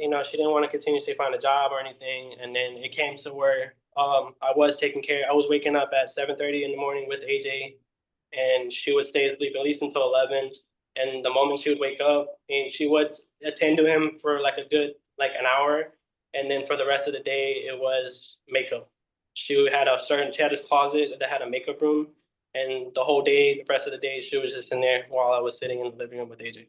she didn't want to continuously find a job or anything. And then it came to where I was waking up at 7:30 in the morning with AJ, and she would stay asleep at least until 11. And the moment she would wake up, and she would attend to him for like a good like an hour, and then for the rest of the day it was makeup. She had this closet that had a makeup room, and the whole day, the rest of the day, she was just in there while I was sitting in the living room with AJ.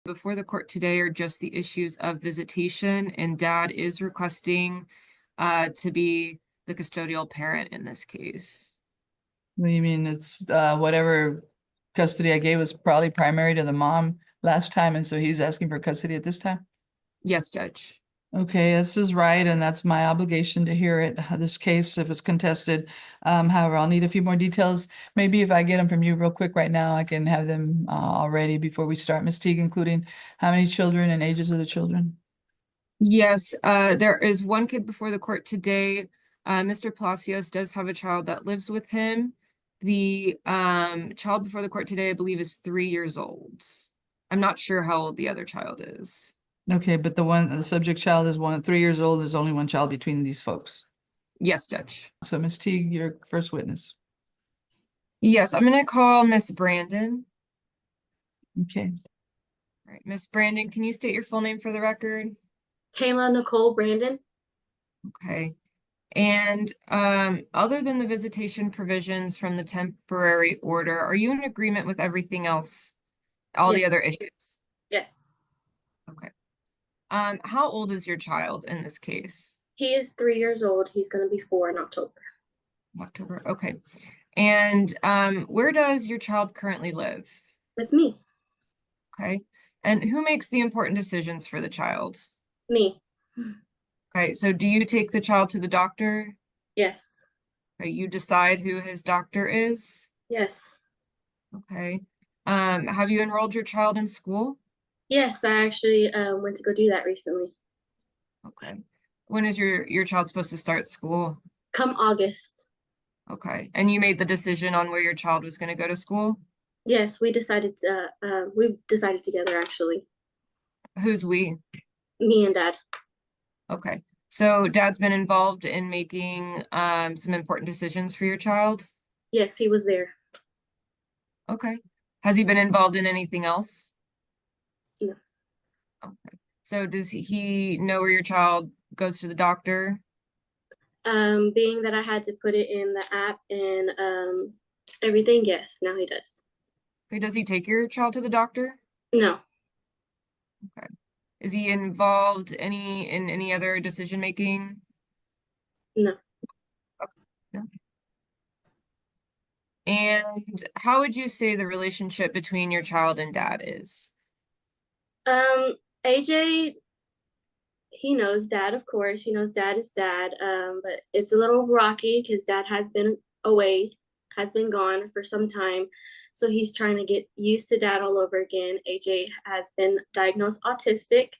Before the court today are just the issues of visitation, and Dad is requesting to be the custodial parent in this case. What do you mean? It's whatever custody I gave was probably primary to the mom last time, and so he's asking for custody at this time? Yes, Judge. Okay, this is right, and that's my obligation to hear it, this case, if it's contested. However, I'll need a few more details. Maybe if I get them from you real quick right now, I can have them already before we start. Ms. Teague, including how many children and ages of the children? Yes, there is one kid before the court today. Mr. Palacios does have a child that lives with him. The child before the court today, I believe, is 3 years old. I'm not sure how old the other child is. Okay, but the subject child is 3 years old. There's only one child between these folks. Yes, Judge. So Ms. Teague, your first witness. Yes, I'm gonna call Miss Brandon. Okay. All right, Miss Brandon, can you state your full name for the record? Kayla Nicole Brandon. Okay. And other than the visitation provisions from the temporary order, are you in agreement with everything else? All the other issues? Yes. Okay. How old is your child in this case? He is 3 years old. He's going to be 4 in October. October, okay. And where does your child currently live? With me. Okay. And who makes the important decisions for the child? Me. Okay, so do you take the child to the doctor? Yes. Okay, you decide who his doctor is? Yes. Okay. Have you enrolled your child in school? Yes, I actually went to go do that recently. Okay. When is your child supposed to start school? Come August. Okay. And you made the decision on where your child was going to go to school? Yes, we decided together actually. Who's we? Me and Dad. Okay. So Dad's been involved in making some important decisions for your child? Yes, he was there. Okay. Has he been involved in anything else? No. Okay. So does he know where your child goes to the doctor? Being that I had to put it in the app and everything, yes, now he does. Okay, does he take your child to the doctor? No. Okay. Is he involved in any other decision making? No. Okay. No. And how would you say the relationship between your child and Dad is? AJ, he knows Dad, of course. He knows Dad is Dad. But it's a little rocky because Dad has been away, has been gone for some time. So he's trying to get used to Dad all over again. AJ has been diagnosed autistic.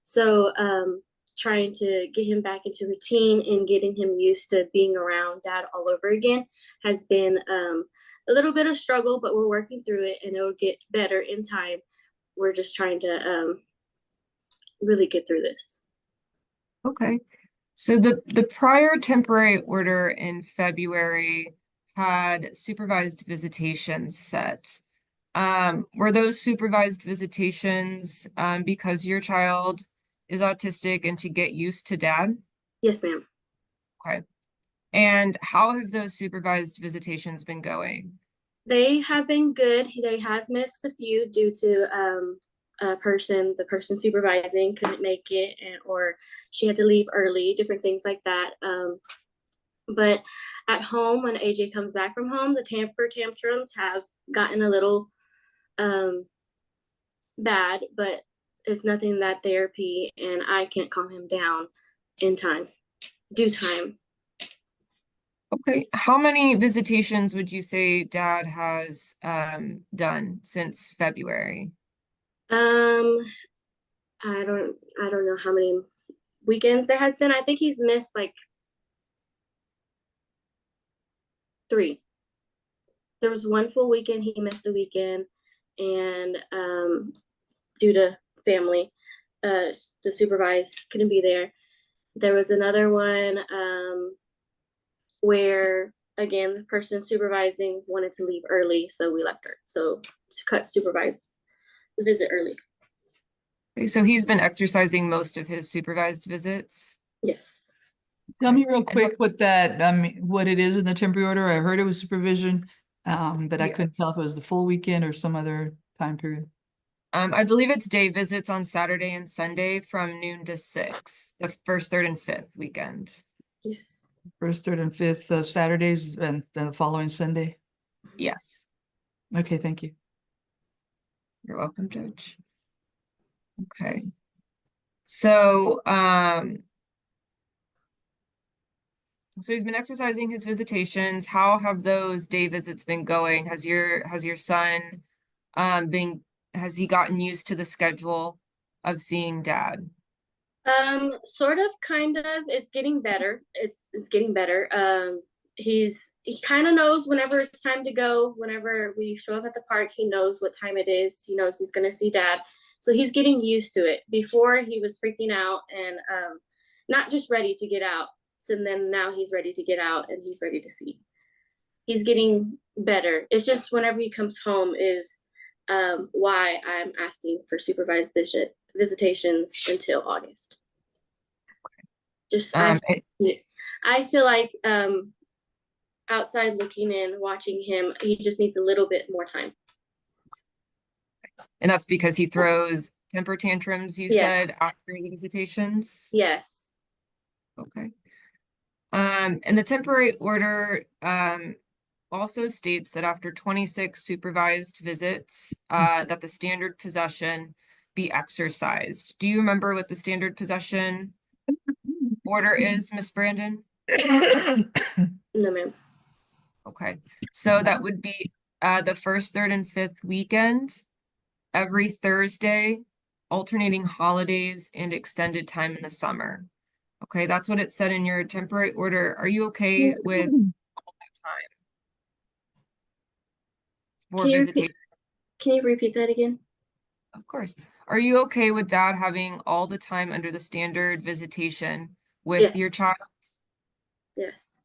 So trying to get him back into routine and getting him used to being around Dad all over again has been a little bit of struggle, but we're working through it and it'll get better in time. We're just trying to really get through this. Okay. So the prior temporary order in February had supervised visitations set. Were those supervised visitations because your child is autistic and to get used to Dad? Yes, ma'am. Okay. And how have those supervised visitations been going? They have been good. They has missed a few due to the person supervising couldn't make it, or she had to leave early, different things like that. But at home, when AJ comes back from home, the temper tantrums have gotten a little bad, but it's nothing that therapy and I can't calm him down in due time. Okay. How many visitations would you say Dad has done since February? I don't know how many weekends there has been. I think he's missed like 3 there was one full weekend he missed a weekend, and due to family, the supervised couldn't be there. There was another one where, again, the person supervising wanted to leave early, so we left her. So to cut supervised visit early. Okay, so he's been exercising most of his supervised visits. Yes. Tell Okay. me real quick what that, what it is in the temporary order. I heard it was supervision, but I couldn't tell if it was the full weekend or some other time period. I believe it's day visits on Saturday and Sunday from noon to 6, the first, third, and fifth weekend. Yes. First, third, and fifth Saturdays, and then the following Sunday. Yes. Okay, thank you. You're welcome, Judge. Okay. So, so he's been exercising his visitations. How have those day visits been going? Has your son has he gotten used to the schedule of seeing dad? Sort of, kind of. It's getting better. It's getting better. He kind of knows whenever it's time to go. Whenever we show up at the park, he knows what time it is. He knows he's gonna see dad. So he's getting used to it. Before, he was freaking out and not just ready to get out. So then now he's ready to get out and he's ready to see. He's getting better. It's just whenever he comes home is why I'm asking for supervised visitations until August. Just I feel like outside looking in, watching him, he just needs a little bit more time. And that's because he throws temper tantrums, you Yeah. said, after the visitations? Yes. Okay. And the temporary order also states that after 26 supervised visits, that the standard possession be exercised. Do you remember what the standard possession order is, Miss Brandon? No, ma'am. Okay, so that would be the first, third, and fifth weekend, every Thursday, alternating holidays, and extended time in the summer. Okay, that's what it said in your temporary order. Are you okay with all that time for visitation? Can you repeat that again? Of course. Are you okay with dad having all the time under the standard visitation with your child? Yes.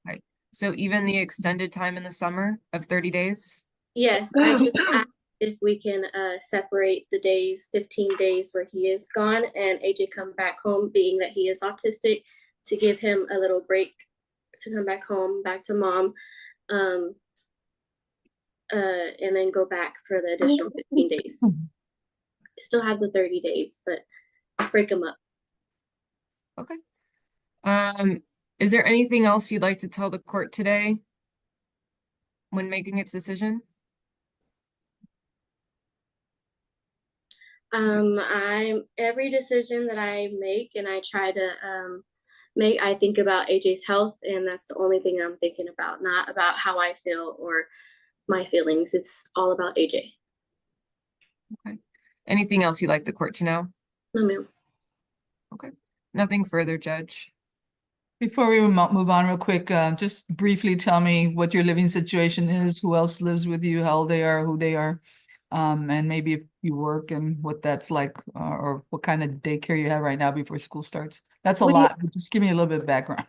Okay. So even the extended time in the summer of 30 days? Yes. I just asked if we can separate the days, 15 days where he is gone and AJ come back home, being that he is autistic, to give him a little break to come back home, back to mom, and then go back for the additional 15 days. Still have the 30 days, but break them up. Okay. Is there anything else you'd like to tell the court today when making its decision? Every decision that I make and I try to make, I think about AJ's health, and that's the only thing I'm thinking about, not about how I feel or my feelings. It's all about AJ. Okay. Anything else you'd like the court to know? No, ma'am. Okay. Nothing further, Judge. Before we move on real quick, just briefly tell me what your living situation is, who else lives with you, how old they are, who they are, and maybe if you work and what that's like, or what kind of daycare you have right now before school starts. That's a lot, but just give me a little bit of background.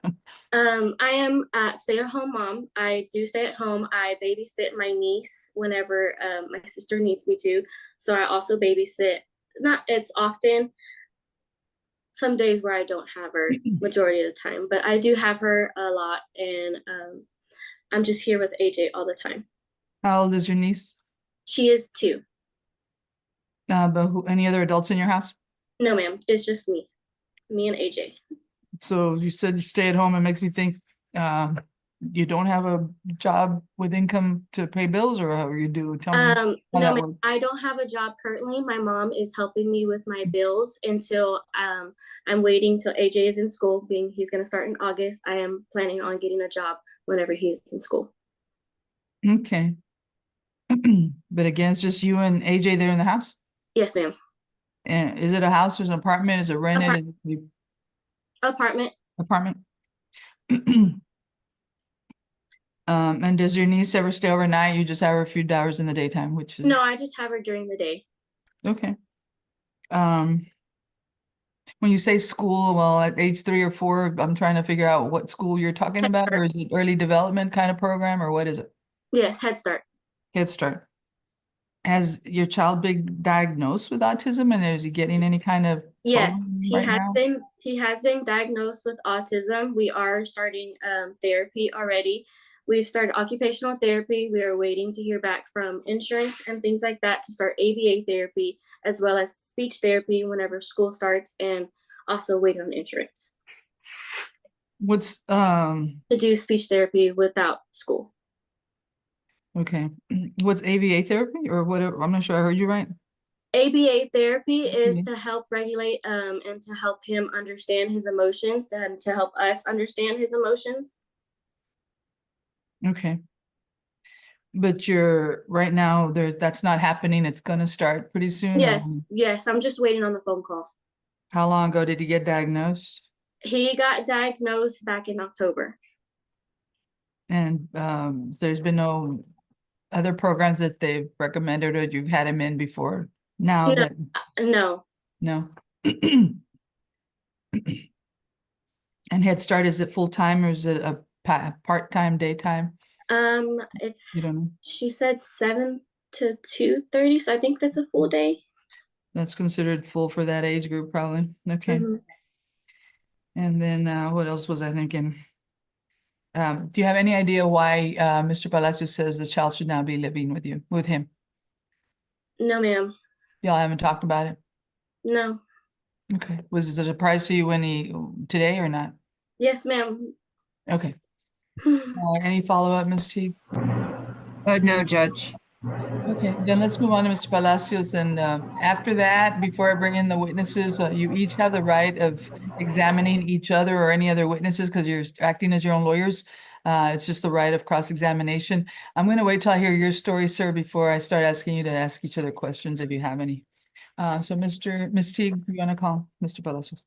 I am a stay-at-home mom. I do stay at home. I babysit my niece whenever my sister needs me to. So I also babysit. It's often. Some days where I don't have her majority of the time, but I do have her a lot, and I'm just here with AJ all the time. How old is your niece? She is 2. But any other adults in your house? No, ma'am. It's just me and AJ. So you said you stay at home. It makes me think you don't have a job with income to pay bills, or how you do? Tell me how no, that ma'am. works. I don't have a job currently. My mom is helping me with my bills until I'm waiting till AJ is in school, being he's going to start in August. I am planning on getting a job whenever he's in school. Okay. But again, it's just you and AJ there in the house? Yes, ma'am. And is it a house or an apartment? Is it rented? Apartment. Apartment. And does your niece ever stay overnight? You just have her a few hours in the daytime, which is No, I just have her during the day. okay. When you say school, well, at age 3 or 4, I'm trying to figure out what school you're talking about, or is it early development kind of program, or what is it? Yes, Head Start. Head Start. Has your child been diagnosed with autism, and is he getting any kind of Yes, program right now? he has been diagnosed with autism. We are starting therapy already. We've started occupational therapy. We are waiting to hear back from insurance and things like that to start ABA therapy, as well as speech therapy whenever school starts, and also waiting on insurance What's to do speech therapy without school. okay? What's ABA therapy or whatever? I'm not sure I heard you right. ABA therapy is Okay. to help regulate and to help him understand his emotions and to help us understand his emotions. Okay. But you're right now there, that's not happening. It's gonna start pretty soon. Yes, I'm just waiting on the phone call. How long ago did he get diagnosed? He got diagnosed back in October. And there's been no other programs that they've recommended or you've had him in before now No, that no. no. And Head Start, is it full-time or is it a part-time, daytime? It's You don't know. she said 7 to 2:30, so I think that's a full day. That's considered full for that age group, probably. Okay. Mhm. And then what else was I thinking? Do you have any idea why Mr. Palacios says the child should now be living with him? No, ma'am. Y'all haven't talked about it? No. Okay. Was it a surprise to you today or not? Yes, ma'am. Okay. Any follow-up, Ms. Teague? No, Judge. Okay, then let's move on to Mr. Palacios. And after that, before I bring in the witnesses, you each have the right of examining each other or any other witnesses because you're acting as your own lawyers. It's just the right of cross-examination. I'm going to wait till I hear your story, sir, before I start asking you to ask each other questions if you have any. So Ms. Teague, you want to call Mr. Palacios?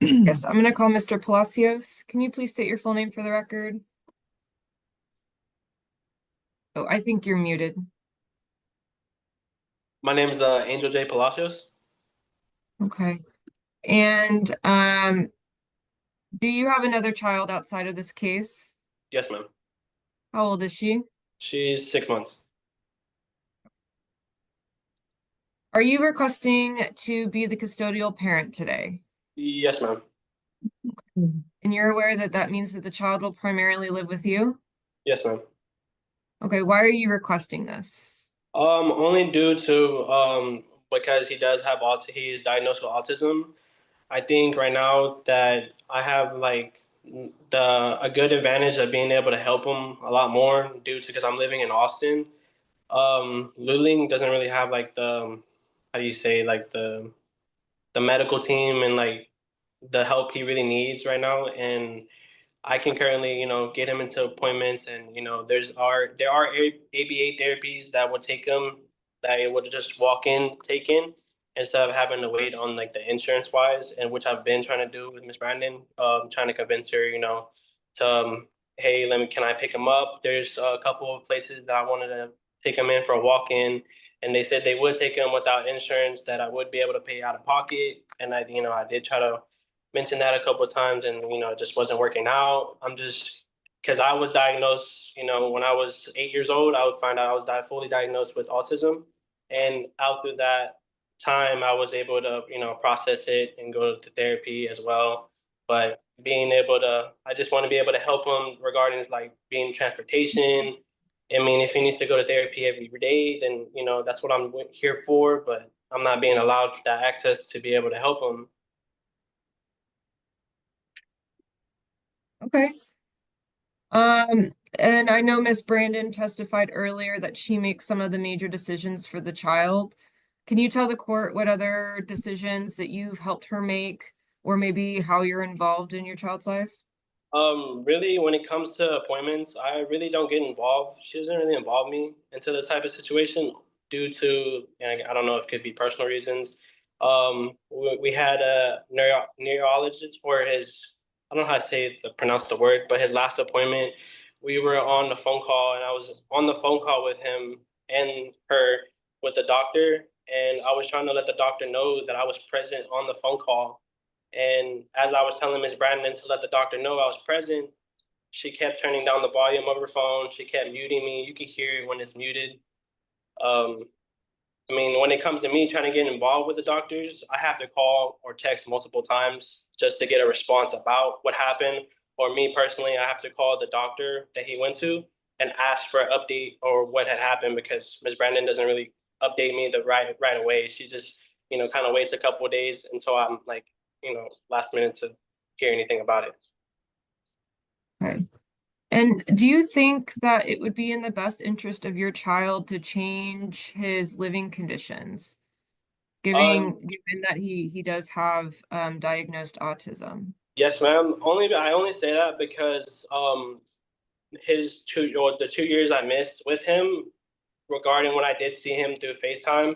Yes, I'm gonna call Mr. Palacios. Can you please state your full name for the record? Oh, I think you're muted. My name is Angel J. Palacios. Okay. And do you have another child outside of this case? Yes, ma'am. How old is she? She's 6 months. Are you requesting to be the custodial parent today? Yes, ma'am. And you're aware that that means that the child will primarily live with you? Yes, ma'am. Okay, why are you requesting this? Only due to because he does have he is diagnosed with autism. I think right now that I have like a good advantage of being able to help him a lot more due to because I'm living in Austin. Luling doesn't really have like the how do you say like the medical team and like the help he really needs right now, and I can currently, get him into appointments, and there are ABA therapies that will take him that it would just walk in, take in, instead of having to wait on like the insurance wise, and which I've been trying to do with Miss Brandon, trying to convince her, to hey, can I pick him up? There's a couple of places that I wanted to take him in for a walk in, and they said they would take him without insurance, that I would be able to pay out of pocket, and I did try to mentioned that a couple of times, and it just wasn't working out. I'm just because I was diagnosed, when I was 8 years old, I would find out I was fully diagnosed with autism, and out through that time, I was able to process it and go to therapy as well. But being able to, I just want to be able to help him regarding like being transportation. I mean, if he needs to go to therapy every day, then that's what I'm here for. But I'm not being allowed that access to be able to help him. Okay. And I know Miss Brandon testified earlier that she makes some of the major decisions for the child. Can you tell the court what other decisions that you've helped her make, or maybe how you're involved in your child's life? Really, when it comes to appointments, I really don't get involved. She doesn't really involve me into this type of situation due to, and I don't know if it could be personal reasons. We had a neurologist, or I don't know how to pronounce the word, but his last appointment, we were on the phone call, and I was on the phone call with him and her with the doctor, and I was trying to let the doctor know that I was present on the phone call. And as I was telling Ms. Brandon to let the doctor know I was present, she kept turning down the volume of her phone. She kept muting me. You can hear it when it's muted. I mean, when it comes to me trying to get involved with the doctors, I have to call or text multiple times just to get a response about what happened. Or me personally, I have to call the doctor that he went to and ask for an update or what had happened, because Ms. Brandon doesn't really update me the right away. She just, kind of waits a couple of days until I'm like, last minute to hear anything about it. Okay. And do you think that it would be in the best interest of your child to change his living conditions, given that he does have diagnosed autism? Yes, ma'am. I only say that because the 2 years I missed with him, regarding when I did see him through FaceTime,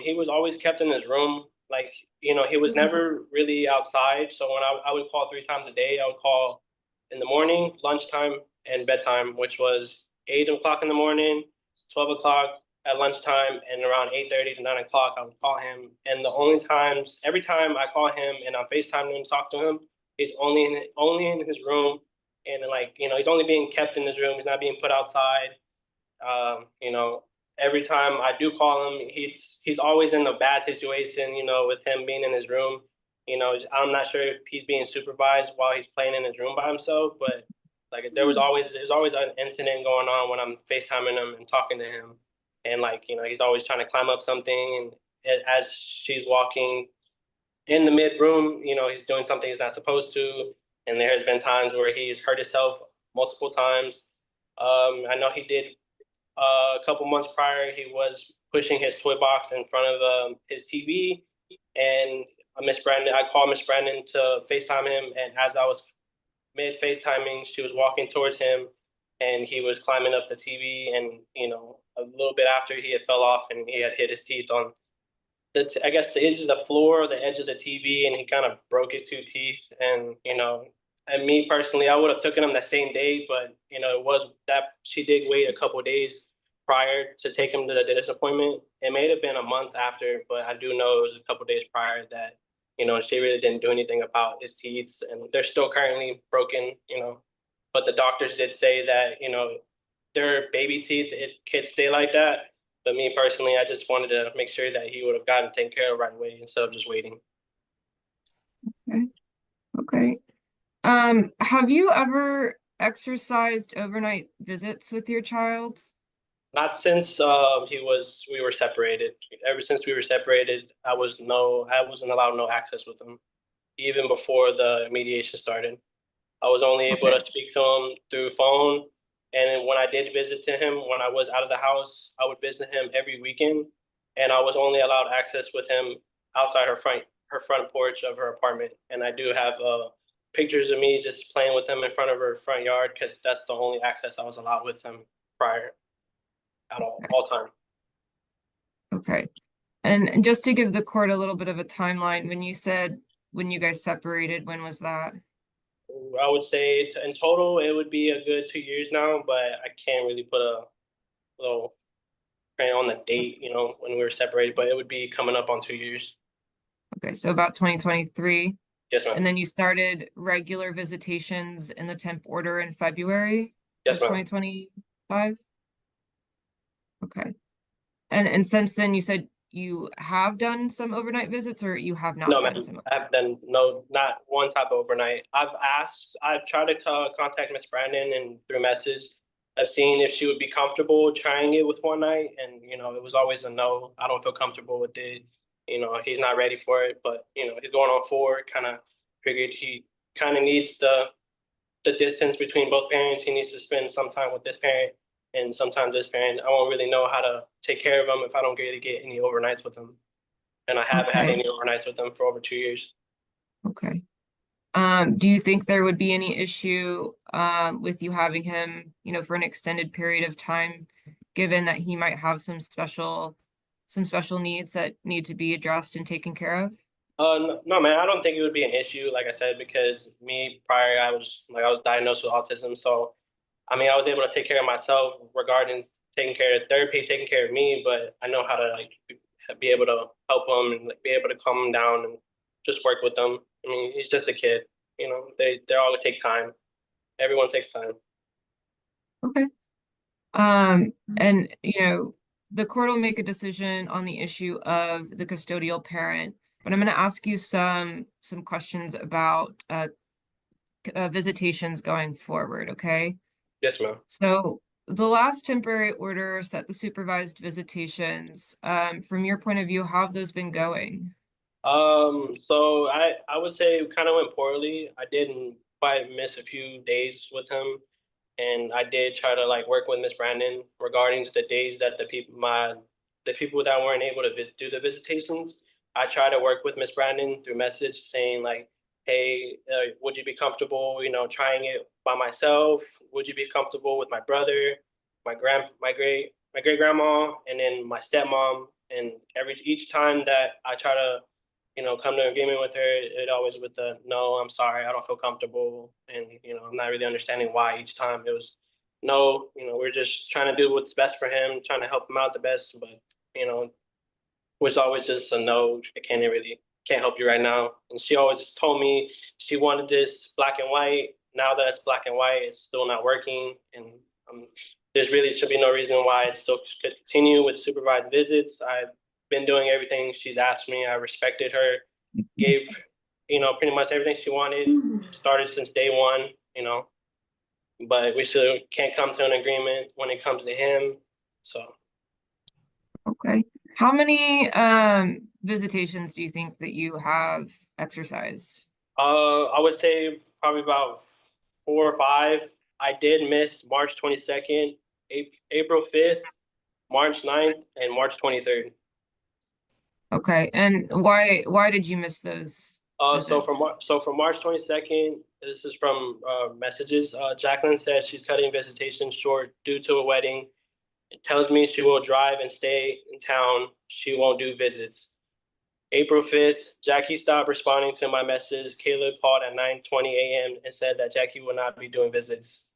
he was always kept in his room. Like, he was never really outside. So when I would call 3 times a day, I would call in the morning, lunchtime, and bedtime, which was 8 o'clock in the morning, 12 o'clock at lunchtime, and around 8:30 to 9 o'clock, I would call him. And every time I call him and I'm FaceTiming him, talk to him, he's only in his room, and he's only being kept in his room. He's not being put outside. Every time I do call him, he's always in a bad situation, with him being in his room. I'm not sure if he's being supervised while he's playing in his room by himself, but like there's always an incident going on when I'm FaceTiming him and talking to him. And he's always trying to climb up something, and as she's walking in the mid room, he's doing something he's not supposed to. And there has been times where he's hurt himself multiple times. I know he did a couple months prior. He was pushing his toy box in front of his TV, and I called Miss Brandon to FaceTime him, and as I was mid FaceTiming, she was walking towards him, and he was climbing up the TV, and a little bit after, he had fell off and he had hit his teeth on I guess the edge of the floor, the edge of the TV, and he kind of broke his 2 teeth. And and me personally, I would have taken him that same day, but it was that she did wait a couple of days prior to take him to the dentist appointment. It may have been a month after, but I do know it was a couple of days prior that she really didn't do anything about his teeth, and they're still currently broken. But the doctors did say that they're baby teeth. Kids stay like that. But me personally, I just wanted to make sure that he would have gotten taken care of right away instead of just waiting. Okay. Have you ever exercised overnight visits with your child? Not since we were separated. Ever since we were separated, I wasn't allowed no access with him. Even before the mediation started, I was only able to speak to him through phone. And when I did visit to him, when I was out of the house, I would visit him every weekend, and I was only allowed access with him outside her front porch of her apartment. And I do have pictures of me just playing with him in front of her front yard, because that's the only access I was allowed with him prior at all time. Okay. And just to give the court a little bit of a timeline, when you said when you guys separated, when was that? I would say in total, it would be a good 2 years now, but I can't really put a little frame on the date, when we were separated, but it would be coming up on 2 years. Okay, so about 2023. Yes, ma'am. And then you started regular visitations in the temp order in February Yes, of ma'am. 2025? Okay. And since then, you said you have done some overnight visits, or you have not No, done ma'am. some? I've done not one type of overnight. I've tried to contact Miss Brandon and through message. I've seen if she would be comfortable trying it with one night, and it was always a no. I don't feel comfortable with it. He's not ready for it, but he's going on 4. Kind of figured he kind of needs the distance between both parents. He needs to spend some time with this parent and sometimes this parent. I won't really know how to take care of him if I don't get any overnights with him. And I haven't had any overnights with him for over 2 years. Okay. Do you think there would be any issue with you having him, for an extended period of time, given that he might have some special needs that need to be addressed and taken care of? No, man, I don't think it would be an issue, like I said, because me prior, I was diagnosed with autism, so I mean, I was able to take care of myself regarding taking care of therapy, taking care of me, but I know how to like be able to help him and like, be able to calm him down and just work with them. I mean, he's just a kid, you know. They're all gonna take time. Everyone takes time. Okay. And the court will make a decision on the issue of the custodial parent, but I'm going to ask you some questions about visitations going forward, okay? Yes, ma'am. So the last temporary order set the supervised visitations. From your point of view, how have those been going? So I would say it kind of went poorly. I didn't quite miss a few days with him, and I did try to like work with Miss Brandon regarding the days that the people that weren't able to do the visitations. I tried to work with Miss Brandon through message saying like, "Hey, would you be comfortable, trying it by myself? Would you be comfortable with my brother, my great grandma, and then my stepmom?" And each time that I try to come to an agreement with her, it always with the no, I'm sorry, I don't feel comfortable, and I'm not really understanding why each time it was no, we're just trying to do what's best for him, trying to help him out the best, but you know, was always just a no. I can't help you right now. And she always told me she wanted this black and white. Now that it's black and white, it's still not working, and there's really should be no reason why it still could continue with supervised visits. I've been doing everything she's asked me. I respected her, gave pretty much everything she wanted. Started since day one, but we still can't come to an agreement when it comes to him. So Okay. How many visitations do you think that you have exercised? I would say probably about 4 or 5. I did miss March 22nd, April 5th, March 9th, and March 23rd. Okay. And why did you miss those So visits? from March 22nd, this is from messages. Jacqueline said she's cutting visitation short due to a wedding. It tells me she will drive and stay in town. She won't do visits. April 5th, Jackie stopped responding to my message. Kayla called at 9:20 a.m. and said that Jackie will not be doing visits.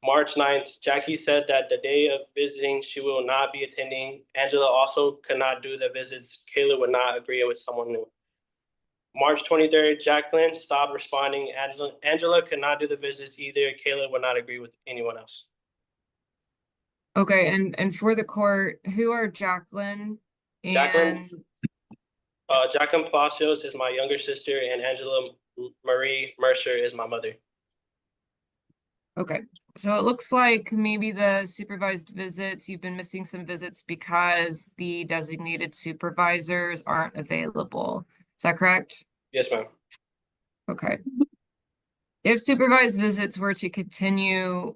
March 9th, Jackie said that the day of visiting, she will not be attending. Angela also could not do the visits. Kayla would not agree with someone new. March 23rd, Jacqueline stopped responding. Angela could not do the visits either. Kayla would not agree with anyone else. Okay, and for the court, who are Jacqueline Jacqueline, and Jacqueline Palacios is my younger sister, and Angela Marie Mercer is my mother. okay. So it looks like maybe the supervised visits, you've been missing some visits because the designated supervisors aren't available. Is that correct? Yes, ma'am. Okay. If supervised visits were to continue,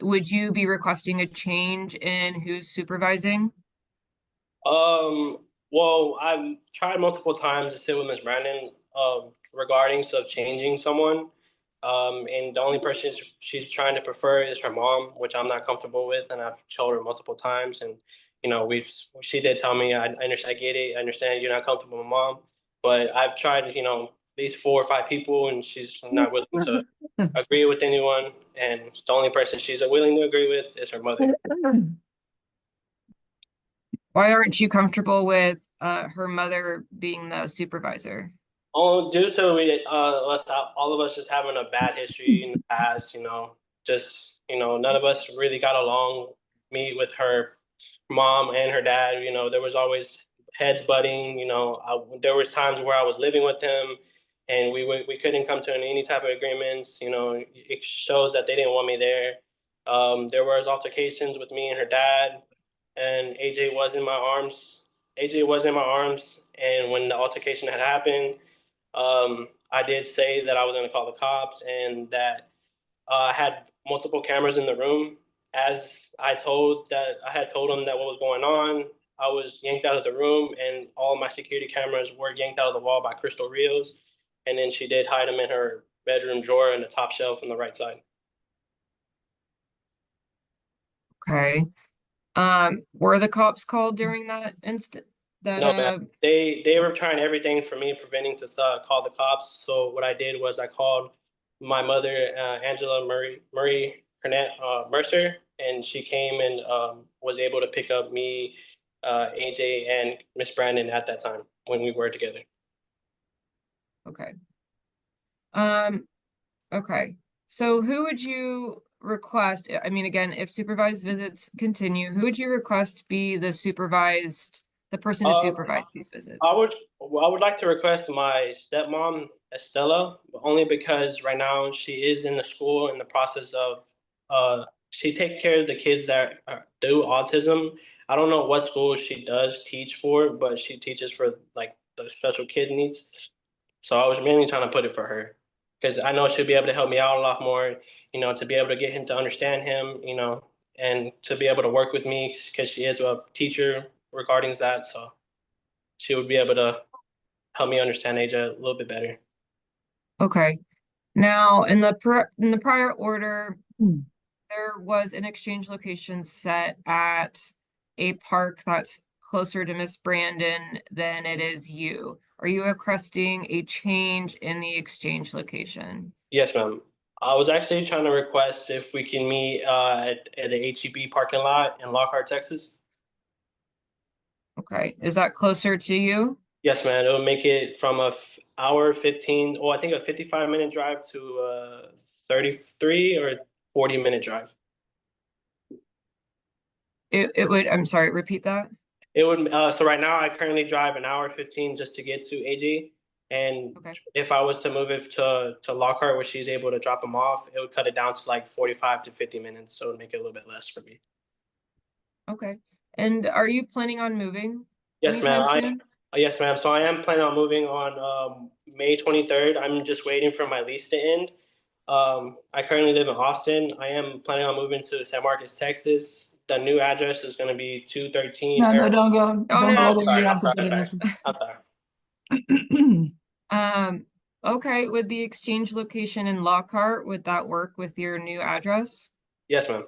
would you be requesting a change in who's supervising? Well, I've tried multiple times to sit with Miss Brandon regarding of changing someone. And the only person she's trying to prefer is her mom, which I'm not comfortable with, and I've told her multiple times. And she did tell me, I understand, I get it, I understand you're not comfortable with mom, but I've tried, at least 4 or 5 people, and she's not willing to agree with anyone. And the only person she's willing to agree with is her mother. Why aren't you comfortable with her mother being the supervisor? Oh, due to all of us just having a bad history in the past, none of us really got along. Me with her mom and her dad, there was always heads butting. There was times where I was living with them, and we couldn't come to any type of agreements. It shows that they didn't want me there. There was altercations with me and her dad, and AJ was in my arms. AJ was in my arms, and when the altercation had happened. I did say that I was going to call the cops and that I had multiple cameras in the room. As I had told them that what was going on, I was yanked out of the room, and all my security cameras were yanked out of the wall by Crystal Rios. And then she did hide them in her bedroom drawer in the top shelf on the right side. Okay. Were the cops called during that instant? No, they were trying everything for me, preventing to call the cops. So what I did was I called my mother, Angela Murray Mercer, and she came and was able to pick up me, AJ, and Miss Brandon at that time when we were together. Okay. Okay. So who would you request? I mean, again, if supervised visits continue, who would you request be the person to supervise these visits? I would like to request my stepmom, Estella, but only because right now she is in the school in the process of she takes care of the kids that do autism. I don't know what school she does teach for, but she teaches for like the special kid needs. So I was mainly trying to put it for her because I know she'll be able to help me out a lot more, to be able to get him to understand him, and to be able to work with me because she is a teacher regarding that. So she would be able to help me understand AJ a little bit better. Okay. Now, in the prior order, there was an exchange location set at a park that's closer to Miss Brandon than it is you. Are you requesting a change in the exchange location? Yes, ma'am. I was actually trying to request if we can meet at the HEB parking lot in Lockhart, Texas. Okay, is that closer to you? Yes, man. It'll make it from hour 15, or I think a 55-minute drive to a 33 or 40-minute drive. It would, I'm sorry, repeat that? It would, so right now I currently drive an hour 15 just to get to AG. And Okay. if I was to move it to Lockhart where she's able to drop them off, it would cut it down to like 45 to 50 minutes. So it would make it a little bit less for me. Okay. And are you planning on moving Yes, ma'am. anytime soon? Yes, ma'am. So I am planning on moving on May 23rd. I'm just waiting for my lease to end. I currently live in Austin. I am planning on moving to San Marcos, Texas. The new address is going to be 213. No, don't go. Oh, Don't no, go no. there. You I'm have to sorry, put it I'm sorry. Okay, with the exchange location in Lockhart, would that work with your new address? Yes, ma'am.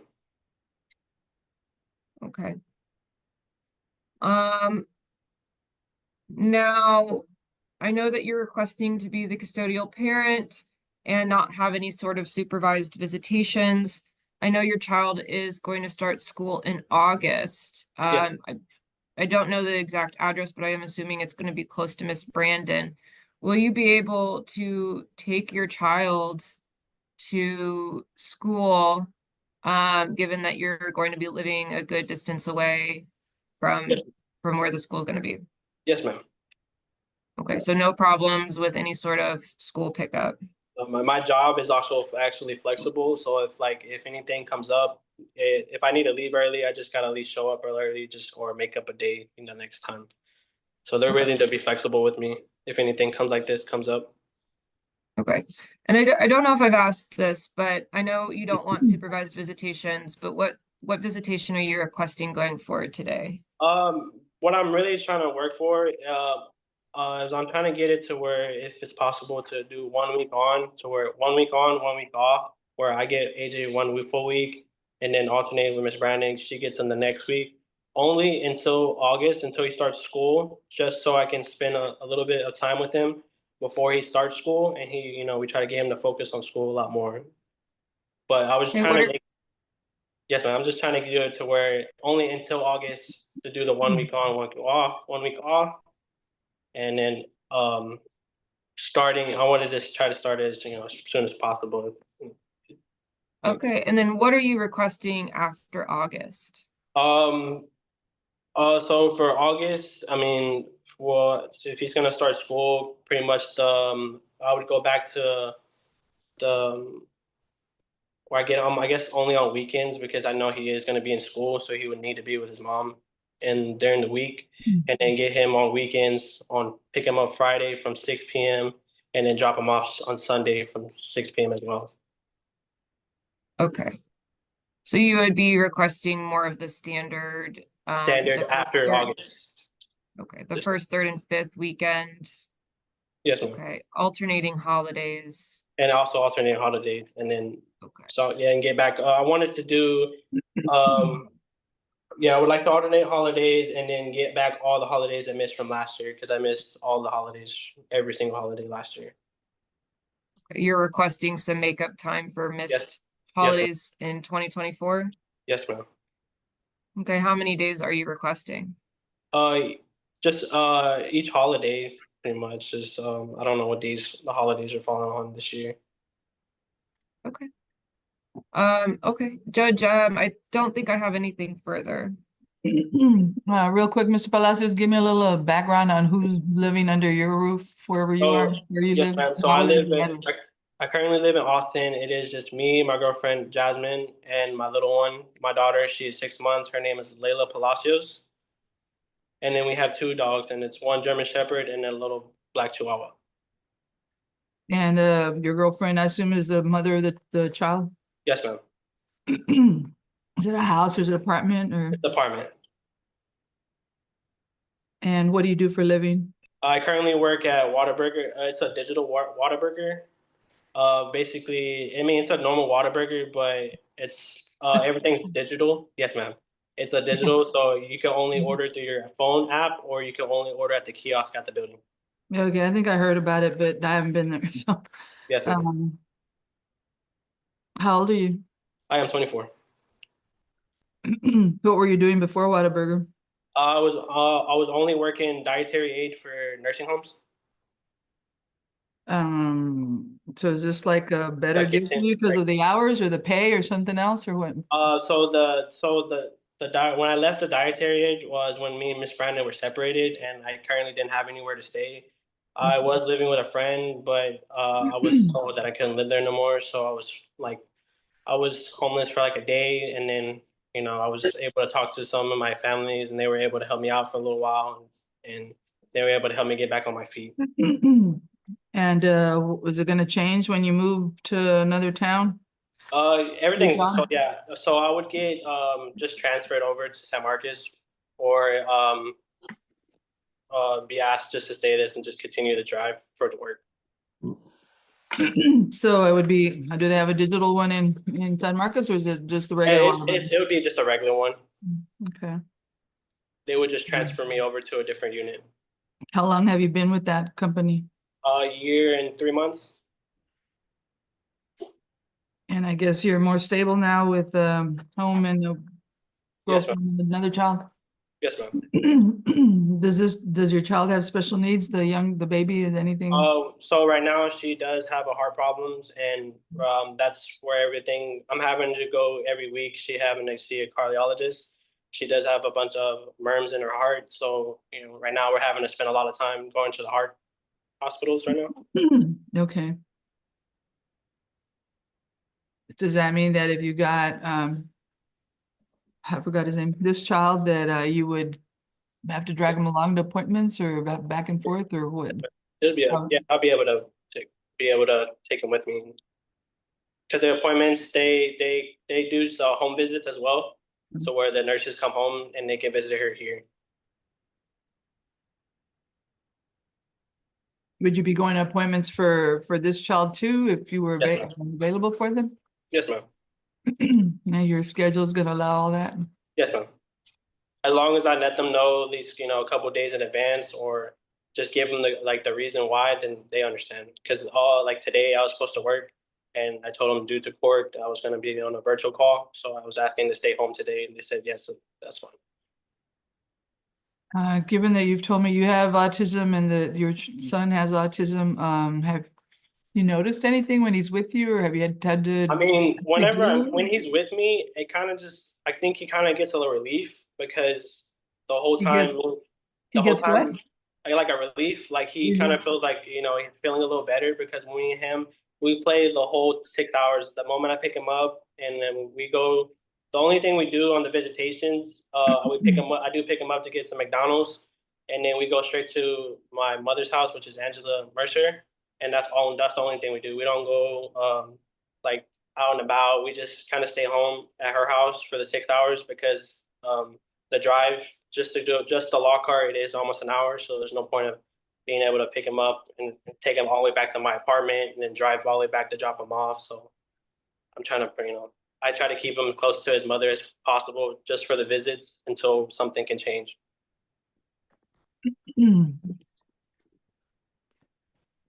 Okay. Now, I know that you're requesting to be the custodial parent and not have any sort of supervised visitations. I know your child is going to start school in August. Yes. I don't know the exact address, but I am assuming it's going to be close to Miss Brandon. Will you be able to take your child to school, given that you're going to be living a good distance away from Yes. where the school is going to be? Yes, ma'am. Okay, so no problems with any sort of school pickup. My job is also actually flexible. So if anything comes up, if I need to leave early, I just gotta at least show up early, or make up a day next time. So they're Okay. willing to be flexible with me if anything comes up. Okay, and I don't know if I've asked this, but I know you don't want supervised visitations, but what visitation are you requesting going forward today? What I'm really trying to work for is I'm trying to get it to where if it's possible to do 1 week on, to where 1 week on, 1 week off, where I get AJ 1 full week and then alternate with Miss Brandon. She gets in the next week, only until August, until he starts school, just so I can spend a little bit of time with him before he starts school. And we try to get him to focus on school a lot more. But I was Okay, trying to yes, ma'am. I'm just trying to get it to where only until August to do the 1 week on, 1 week off, 1 week off. And then starting, I wanted to just try to start it as soon as possible. Okay, and then what are you requesting after August? So for August, I mean, if he's gonna start school, pretty much I would go back to the where I get I guess only on weekends because I know he is gonna be in school, so he would need to be with his mom and during the week, and then get him on weekends pick him up Friday from 6 p.m. and then drop him off on Sunday from 6 p.m. as well. Okay, so you would be requesting more of the standard Standard the first, after third, August. okay, the Yes, first, third, and fifth weekend. Yes, ma'am. Okay, alternating holidays. And also alternate holidays, and then Okay, so yeah, and get back. I wanted to do, yeah, I would like to alternate holidays and then get back all the holidays I missed from last year because I missed all the holidays, every single holiday last year. You're requesting some makeup time for missed holidays in 2024? Yes, ma'am. Okay, how many days are you requesting? Just each holiday pretty much. Just I don't know what days the holidays are falling on this year. Okay. Okay, Judge, I don't think I have anything further. Real quick, Mr. Palacios, give me a little background on who's living under your roof, wherever you are, where you Yes, live. ma'am. So How I old is live your in, daughter? I currently live in Austin. It is just me, my girlfriend Jasmine, and my little one, my daughter. She's 6 months. Her name is Layla Palacios. And then we have two dogs, and it's one German Shepherd and a little black Chihuahua. And your girlfriend, I assume, is the mother of the child? Yes, ma'am. Is it a house or is it an apartment or? It's the apartment. And what do you do for a living? I currently work at Whataburger. It's a digital Whataburger. Basically, I mean, it's a normal Whataburger, but it's everything's digital. Yes, ma'am. It's a digital, so you can only order through your phone app, or you can only order at the kiosk at the building. Okay, I think I heard about it, but I haven't been there, so. Yes, ma'am. How old are you? I am 24. What were you doing before Whataburger? I was only working dietary aid for nursing homes. So is this like a better Like deal it's for you because of the hours or the pay or something else or what? When I left the dietary aid was when me and Miss Brandon were separated, and I currently didn't have anywhere to stay. I was living with a friend, but I was told that I couldn't live there no more. So I was homeless for like a day, and then I was able to talk to some of my families, and they were able to help me out for a little while, and they were able to help me get back on my feet. And was it gonna change when you moved to another town? Everything's so yeah. So I would get just transferred over to San Marcos, or be asked just to stay this and just continue to drive for the work. So it would be, do they have a digital one in San Marcos or is it just the And regular one? it would be just a regular one. Okay. They would just transfer me over to a different unit. How long have you been with that company? A year and 3 months. And I guess you're more stable now with home and a Yes, ma'am. girlfriend and another child? Yes, ma'am. Does your child have special needs, the baby, is anything? So right now she does have a heart problems, and that's where everything. I'm having to go every week. She having to see a cardiologist. She does have a bunch of MERMs in her heart, so right now we're having to spend a lot of time going to the heart hospitals right now. Okay. Does that mean that if you got I forgot his name, this child, that you would have to drag him along to appointments or back and forth or what? Yeah, I'll be able to take him with me. Because the appointments, they do home visits as well. So where the nurses come home and they can visit her here. Would you be going to appointments for this child too, if you were Yes, available for them? Yes, ma'am. Now your schedule is gonna allow all that? Yes, ma'am. As long as I let them know at least, a couple of days in advance, or just give them the reason why, then they understand. Because today I was supposed to work, and I told them due to court I was going to be on a virtual call, so I was asking to stay home today, and they said yes, that's fine. Given that you've told me you have autism and that your son has autism, have you noticed anything when he's with you, or have you had to? I mean, when he's with me, it kind of just, I think he kind of gets a little relief, because the whole time, I like a relief. Like he kind of feels like, he's feeling a little better, because me and him, we play the whole 6 hours. The moment I pick him up and then we go, the only thing we do on the visitations, I do pick him up to get some McDonald's, and then we go straight to my mother's house, which is Angela Mercer. And that's the only thing we do. We don't go out and about. We just kind of stay home at her house for the 6 hours, because the drive just the law car, it is almost an hour. So there's no point of being able to pick him up and take him all the way back to my apartment and then drive all the way back to drop him off. So I'm trying to, I try to keep him close to his mother as possible, just for the visits, until something can change.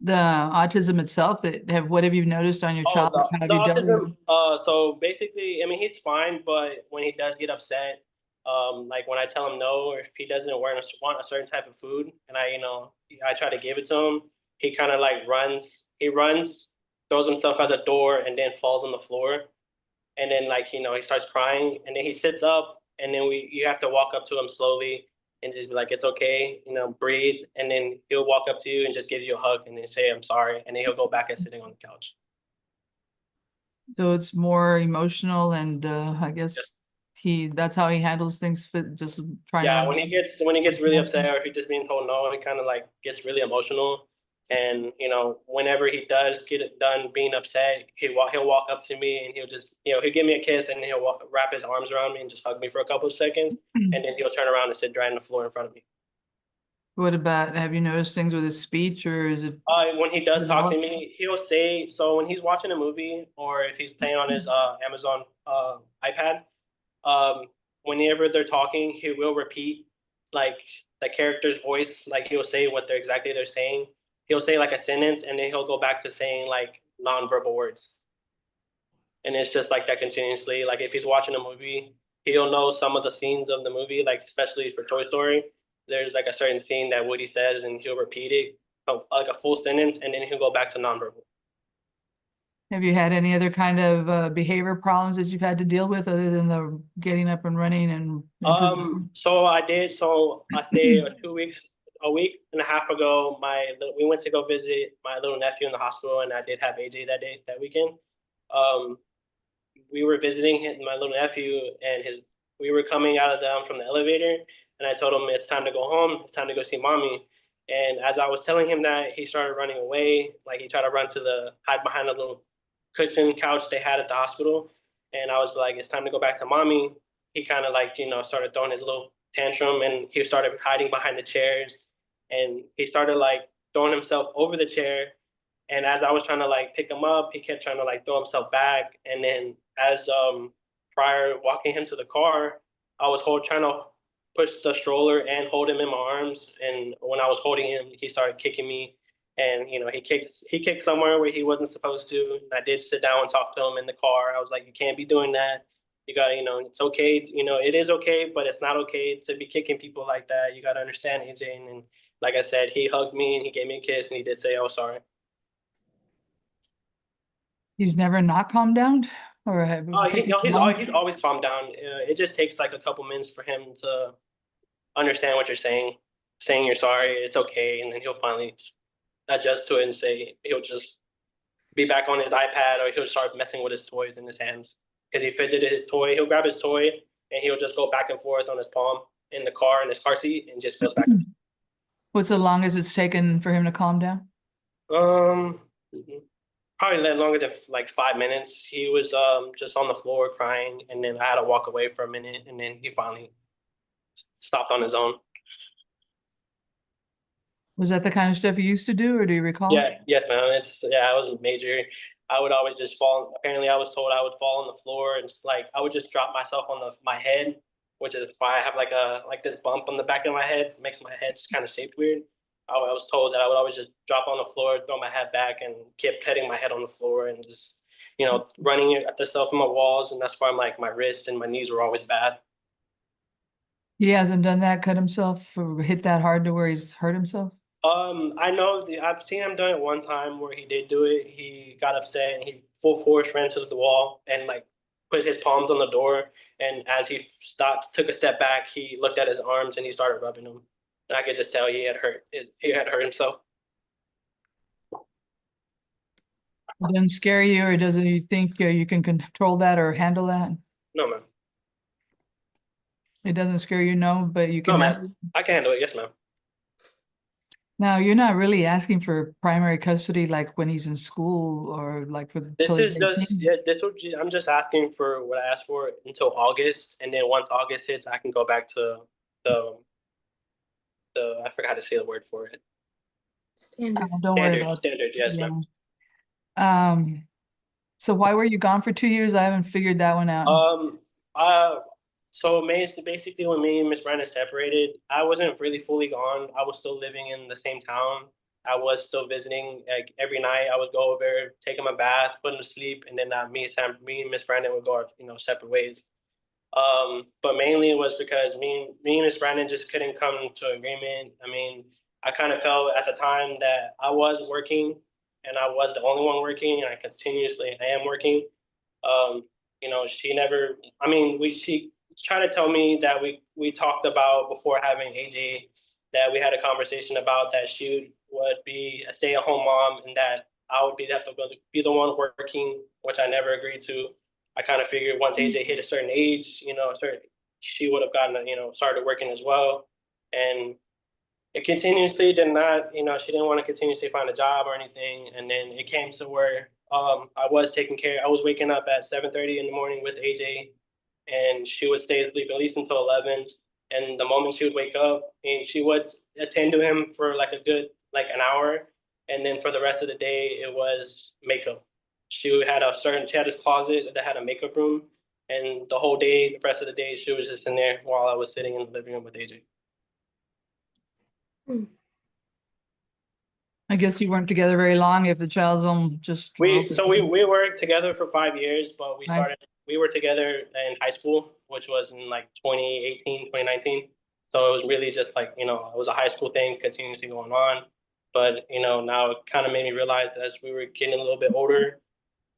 the autism itself, what have you noticed on your Oh, child? How the have you dealt with it? autism. So basically, I mean, he's fine, but when he does get upset, like when I tell him no, or if he doesn't want a certain type of food, and I try to give it to him, he kind of like runs. He runs, throws himself out the door, and then falls on the floor. And then he starts crying, and then he sits up, and then you have to walk up to him slowly and just be like, it's okay, breathe. And then he'll walk up to you and just give you a hug and then say, I'm sorry. And then he'll go back and sitting on the couch. So it's more emotional, and I guess that's how he handles things, just trying Yeah, to. when he gets really upset, or if he's just being told no, he kind of like gets really emotional. And whenever he does get it done being upset, he'll walk up to me, and he'll give me a kiss, and he'll wrap his arms around me and just hug me for a couple of seconds, and then he'll turn around and sit right on the floor in front of me. What about, have you noticed things with his speech, or is it? When he does talk to me, he'll say, so when he's watching a movie, or if he's playing on his Amazon iPad, whenever they're talking, he will repeat like the character's voice. Like he'll say what they're saying. He'll say like a sentence, and then he'll go back to saying like nonverbal words. And it's just like that continuously. Like if he's watching a movie, he'll know some of the scenes of the movie, like especially for Toy Story. There's like a certain scene that Woody says, and he'll repeat it like a full sentence, and then he'll go back to nonverbal. Have you had any other kind of behavior problems that you've had to deal with, other than the getting up and running and? So I did. So I say 2 weeks, a week and a half ago, we went to go visit my little nephew in the hospital, and I did have AJ that weekend. We were visiting my little nephew, and we were coming down from the elevator, and I told him it's time to go home. It's time to go see mommy. And as I was telling him that, he started running away. Like he tried to hide behind a little cushion couch they had at the hospital. And I was like, it's time to go back to mommy. He kind of started throwing his little tantrum, and he started hiding behind the chairs, and he started like throwing himself over the chair. And as I was trying to like pick him up, he kept trying to like throw himself back. And then as prior walking him to the car, I was trying to push the stroller and hold him in my arms. And when I was holding him, he started kicking me. And he kicked somewhere where he wasn't supposed to. And I did sit down and talk to him in the car. I was like, you can't be doing that. You got, it's okay. It is okay, but it's not okay to be kicking people like that. You got to understand, AJ. And like I said, he hugged me and he gave me a kiss, and he did say, "Oh, sorry." He's never not calmed down, or He's always calmed down. It just takes like a couple minutes for him to understand what you're saying you're sorry, it's okay, and then he'll finally adjust to it and he'll just be back on his iPad, or he'll start messing with his toys in his hands because he fidgeted his toy. He'll grab his toy and he'll just go back and forth on his palm in his car seat, and just goes back. What's the longest it's taken for him to calm down? Probably longer than like 5 minutes. He was just on the floor crying, and then I had to walk away for a minute, and then he finally stopped on his own. Was that the kind of stuff you used to do, or do you recall? Yeah, yes, ma'am. I was major. I would always just fall. Apparently, I was told I would fall on the floor, and I would just drop myself on my head, which is why I have like this bump on the back of my head. It makes my head just kind of shaped weird. I was told that I would always just drop on the floor, throw my head back, and keep hitting my head on the floor, and just running at the self from my walls. And that's why my wrists and my knees were always bad. He hasn't done that, cut himself, or hit that hard to where he's hurt himself? I know I've seen him done it one time where he did do it. He got upset and he full force ran to the wall and put his palms on the door. And as he took a step back, he looked at his arms and he started rubbing them. And I could just tell he had hurt himself. It doesn't scare you, or doesn't you think you can control that or handle that? No, ma'am. It doesn't scare you, no, but you can. No, ma'am. I can handle it. Yes, ma'am. Now, you're not really asking for primary custody like when he's in school, or like for I'm just asking for what I asked for until August, and then once August hits, I can go back to the I forgot how to say the word for it. Standard. Don't worry about Standard, yes, ma'am. So why were you gone for 2 years? I haven't figured that one out. So basically when me and Miss Brandon separated, I wasn't really fully gone. I was still living in the same town. I was still visiting. Like every night, I would go over, take him a bath, put him to sleep, and then me and Miss Brandon would go our separate ways. But mainly it was because me and Miss Brandon just couldn't come to agreement. I mean, I kind of felt at the time that I was working and I was the only one working, and I am working. She never. I mean, she tried to tell me that we talked about before having AJ, that we had a conversation about that she would be a stay-at-home mom and that I would have to be the one working, which I never agreed to. I kind of figured once AJ hit a certain age, she would have gotten, started working as well. And it continuously did not, she didn't want to continuously find a job or anything. And then it came to where I was waking up at 7:30 in the morning with AJ, and she would stay asleep at least until 11. And the moment she would wake up, and she would attend to him for like a good, like an hour. And then for the rest of the day, it was makeup. She had this closet that had a makeup room. And the whole day, the rest of the day, she was just in there while I was sitting in the living room with AJ. I guess you weren't together very long if the child's on just. We worked together for 5 years, but Right. we were together in high school, which was in like 2018, 2019. So it was really just like, it was a high school thing continuously going on. But, now it kind of made me realize as we were getting a little bit older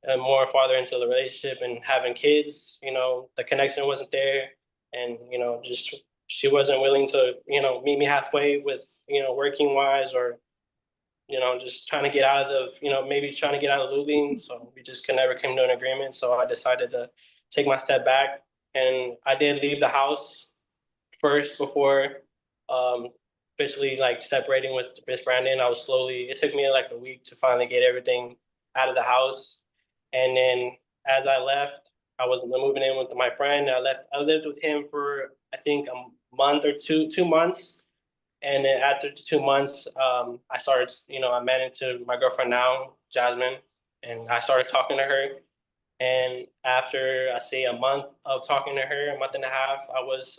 and more farther into the relationship and having kids, the connection wasn't there. And, just she wasn't willing to, meet me halfway with, working wise or just trying to get out of, maybe trying to get out of Luling. So we just could never come to an agreement. So I decided to take my step back, and I did leave the house first before officially like separating with Miss Brandon. It took me like a week to finally get everything out of the house. And then as I left, I was moving in with my friend. I lived with him for, I think, a month or 2 months. And then after 2 months, I started, I met into my girlfriend now, Jasmine, and I started talking to her. And after I say a month of talking to her, a month and a half, I was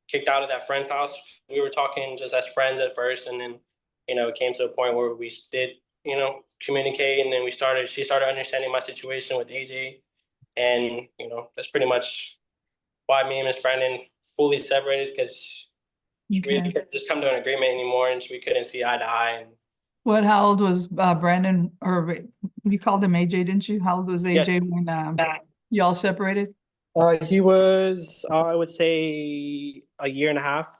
kicked out of that friend's house. We were talking just as friends at first, and then, it came to a point where we did, communicate, and then she started understanding my situation with AJ. And, that's pretty much why me and Miss Brandon fully separated, because we Okay. couldn't just come to an agreement anymore, and we couldn't see eye to eye. And How old was Brandon, or wait, you called him AJ, didn't you? How old was AJ Yes. when y'all separated? He was, I would say, a year and a half.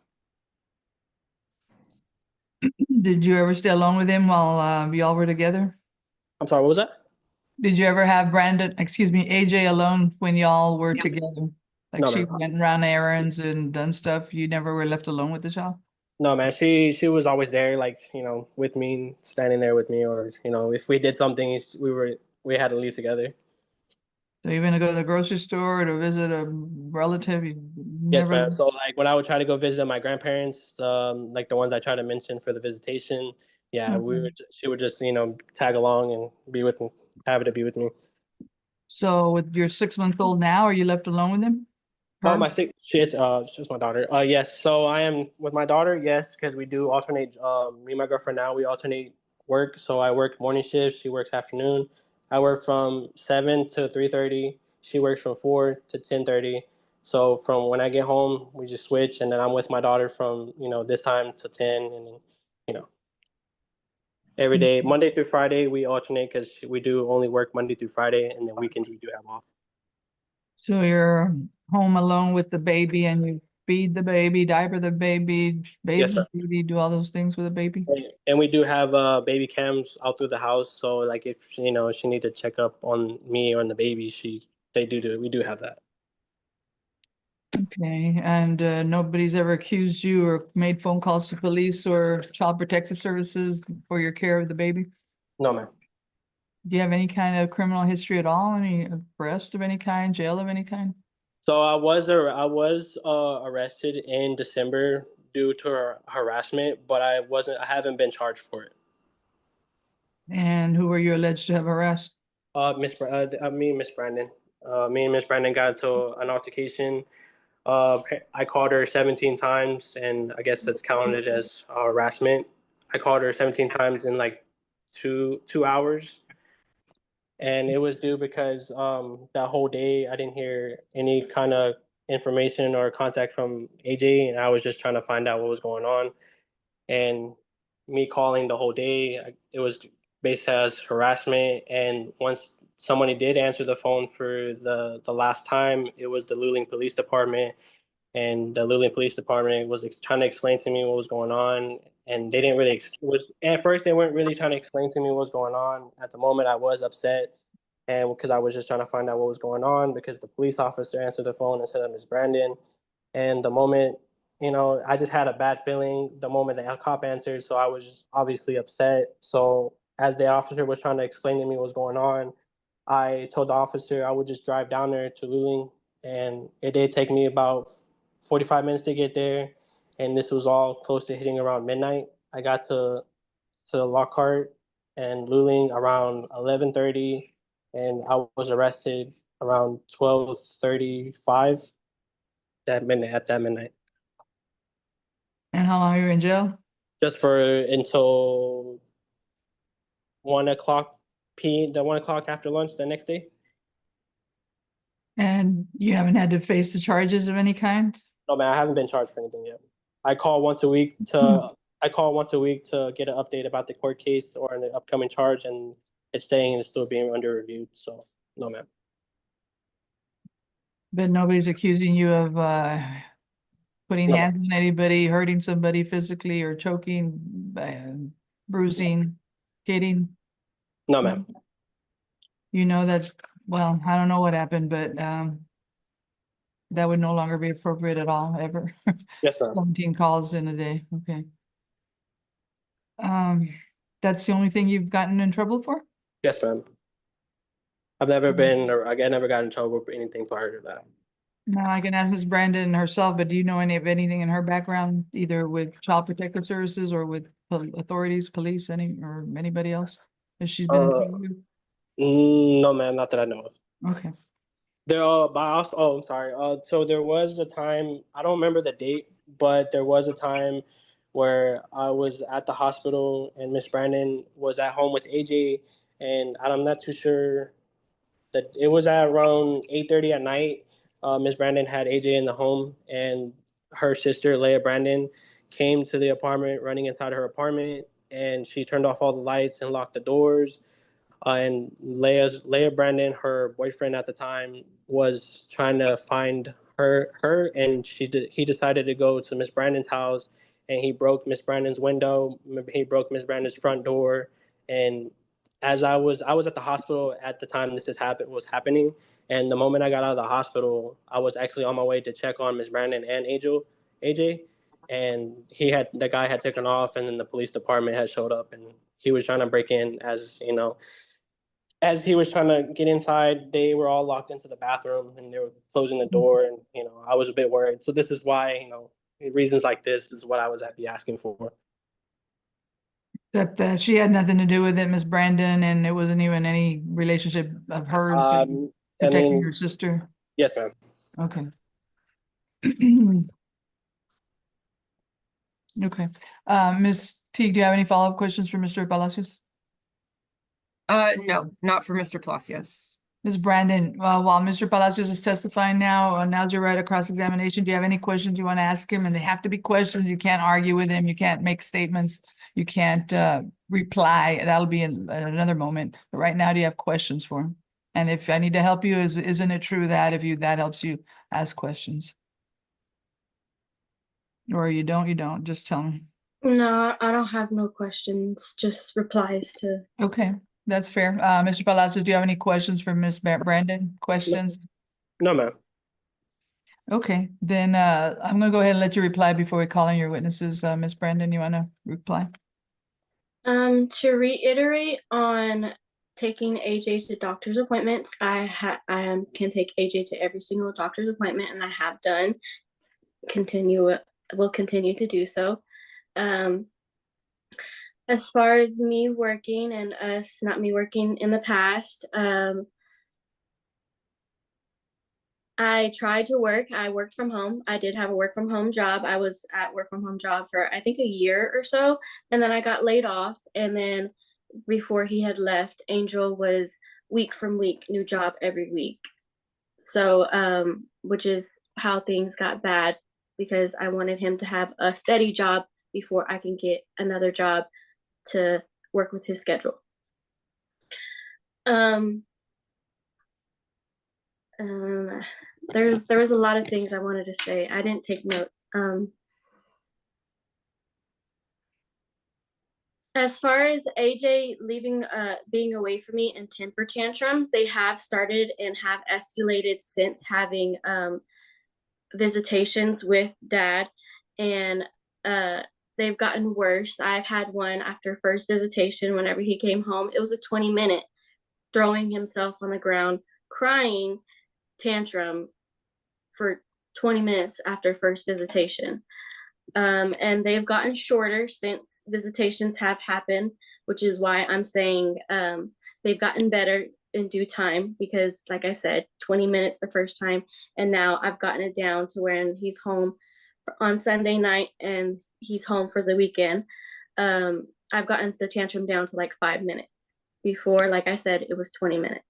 Did you ever stay alone with him while y'all were together? I'm sorry, what was that? Did you ever have AJ alone when y'all were together? Like No, she ma'am. went around errands and done stuff. You never were left alone with the child? No, man. She was always there, like, with me, standing there with me, or if we did something, we had to leave together. So even to go to the grocery store or to visit a relative, you Yes, never. ma'am. So like when I would try to go visit my grandparents, like the ones I tried to mention for the visitation, yeah, Okay. she would just tag along and be with me, have to be with me. So with your 6-month-old now, are you left alone with him? Oh, Her? my six, she's my daughter. Yes. So I am with my daughter. Yes, because we do alternate. Me and my girlfriend now we alternate work. So I work morning shifts. She works afternoon. I work from 7 to 3:30. She works from 4 to 10:30. So from when I get home, we just switch, and then I'm with my daughter from this time to 10, and then you know every day, Monday through Friday, we alternate because we do only work Monday through Friday, and then weekends we do have off. So you're home alone with the baby and you feed the baby, diaper the baby, bathe Yes, the ma'am. baby, do all those things with the baby? And we do have baby cams out through the house. So like if she need to check up on me or on the baby, we do have that. Okay, and nobody's ever accused you or made phone calls to police or child protective services for your care of the baby? No, ma'am. Do you have any kind of criminal history at all? Any arrest of any kind, jail of any kind? So I was arrested in December due to harassment, but I haven't been charged for it. And who were you alleged to have harassed? Me and Miss Brandon. Me and Miss Brandon got into an altercation. I called her 17 times, and I guess that's counted as harassment. I called her 17 times in like two hours, and it was due because that whole day I didn't hear any kind of information or contact from AJ, and I was just trying to find out what was going on. And me calling the whole day, it was based as harassment. And once somebody did answer the phone for the last time, it was the Luling Police Department, and the Luling Police Department was trying to explain to me what was going on, and they didn't really was at first they weren't really trying to explain to me what was going on. At the moment, I was upset, and because I was just trying to find out what was going on, because the police officer answered the phone and said, "Miss Brandon," and the moment, I just had a bad feeling the moment the cop answered, so I was obviously upset. So as the officer was trying to explain to me what was going on, I told the officer I would just drive down there to Luling, and it did take me about 45 minutes to get there, and this was all close to hitting around midnight. I got to Lockhart and Luling around 11:30, and I was arrested around 12:35 at that midnight. And how long are you in jail? Just for until 1 o'clock the 1 o'clock after lunch the next day. And you haven't had to face the charges of any kind? No, man, I haven't been charged for anything yet. I call once a week to get an update about the court case or an upcoming charge, and it's saying it's still being under review. So no, man. But nobody's accusing you of putting No. hands on anybody, hurting somebody physically or choking, bruising, hitting? No, man. You know that, well, I don't know what happened, but that would no longer be appropriate at all, ever. Yes, ma'am. 17 calls in a day, okay. That's the only thing you've gotten in trouble for? Yes, ma'am. I've never been, or I never got in trouble for anything prior to that. No, I can ask Ms. Brandon herself, but do you know anything in her background, either with Child Protective Services or with authorities, police, or anybody else? Has she been in trouble with? No, ma'am, not that I know of. Okay. I'm sorry. So there was a time, I don't remember the date, but there was a time where I was at the hospital and Miss Brandon was at home with AJ, and I'm not too sure that it was at around 8:30 at night. Miss Brandon had AJ in the home, and her sister Leah Brandon came to the apartment, running inside her apartment, and she turned off all the lights and locked the doors. And Leah Brandon, her boyfriend at the time, was trying to find her, and he decided to go to Miss Brandon's house, and he broke Miss Brandon's window. He broke Miss Brandon's front door, and as I was at the hospital at the time was happening, and the moment I got out of the hospital, I was actually on my way to check on Miss Brandon and AJ, and the guy had taken off, and then the police department had showed up, and he was trying to break in. As he was trying to get inside, they were all locked into the bathroom and they were closing the door. And, I was a bit worried. So this is why, reasons like this is what I was asking for. Except that she had nothing to do with it, Miss Brandon, and it wasn't even any relationship of hers protecting her sister. Yes, ma'am. Okay. Okay. Ms. Teague, do you have any follow-up questions for Mr. Palacios? No, not for Mr. Palacios. Ms. Brandon, while Mr. Palacios is testifying now, now's your right of cross-examination. Do you have any questions you want to ask him? And they have to be questions. You can't argue with him. You can't make statements. You can't reply. That'll be in another moment. But right now, do you have questions for him? And if I need to help you, isn't it true that that helps you ask questions? Or you don't, just tell me. No, I don't have no questions, just replies to. Okay, that's fair. Mr. Palacios, do you have any questions for Ms. Brandon? Questions? No, ma'am. Okay, then I'm gonna go ahead and let you reply before we call in your witnesses. Ms. Brandon, you wanna reply? To reiterate on taking AJ to doctor's appointments, I can take AJ to every single doctor's appointment, and I have done. Will continue to do so. As far as me working and not me working in the past, I tried to work. I worked from home. I did have a work from home job. I was at work from home job for I think a year or so, and then I got laid off. And then before he had left, Angel was week from week, new job every week. So, which is how things got bad because I wanted him to have a steady job before I can get another job to work with his schedule. There was a lot of things I wanted to say. I didn't take notes. As far as AJ leaving, being away from me and temper tantrums, they have started and have escalated since having visitations with dad, and they've gotten worse. I've had one after first visitation. Whenever he came home, it was a 20-minute throwing himself on the ground, crying tantrum for 20 minutes after first visitation. And they've gotten shorter since visitations have happened, which is why I'm saying they've gotten better in due time because, like I said, 20 minutes the first time, and now I've gotten it down to when he's home on Sunday night and he's home for the weekend. I've gotten the tantrum down to like 5 minutes. Before, like I said, it was 20 minutes.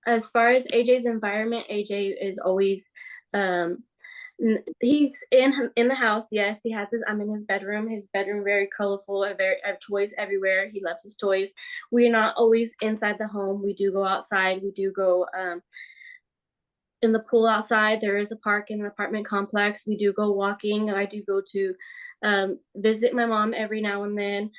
As far as AJ's environment, AJ is always he's in the house. Yes, he has his. I'm in his bedroom. His bedroom very colorful. I have toys everywhere. He loves his toys. We're not always inside the home. We do go outside. We do go in the pool outside. There is a park in an apartment complex. We do go walking. I do go to visit my mom every now and then.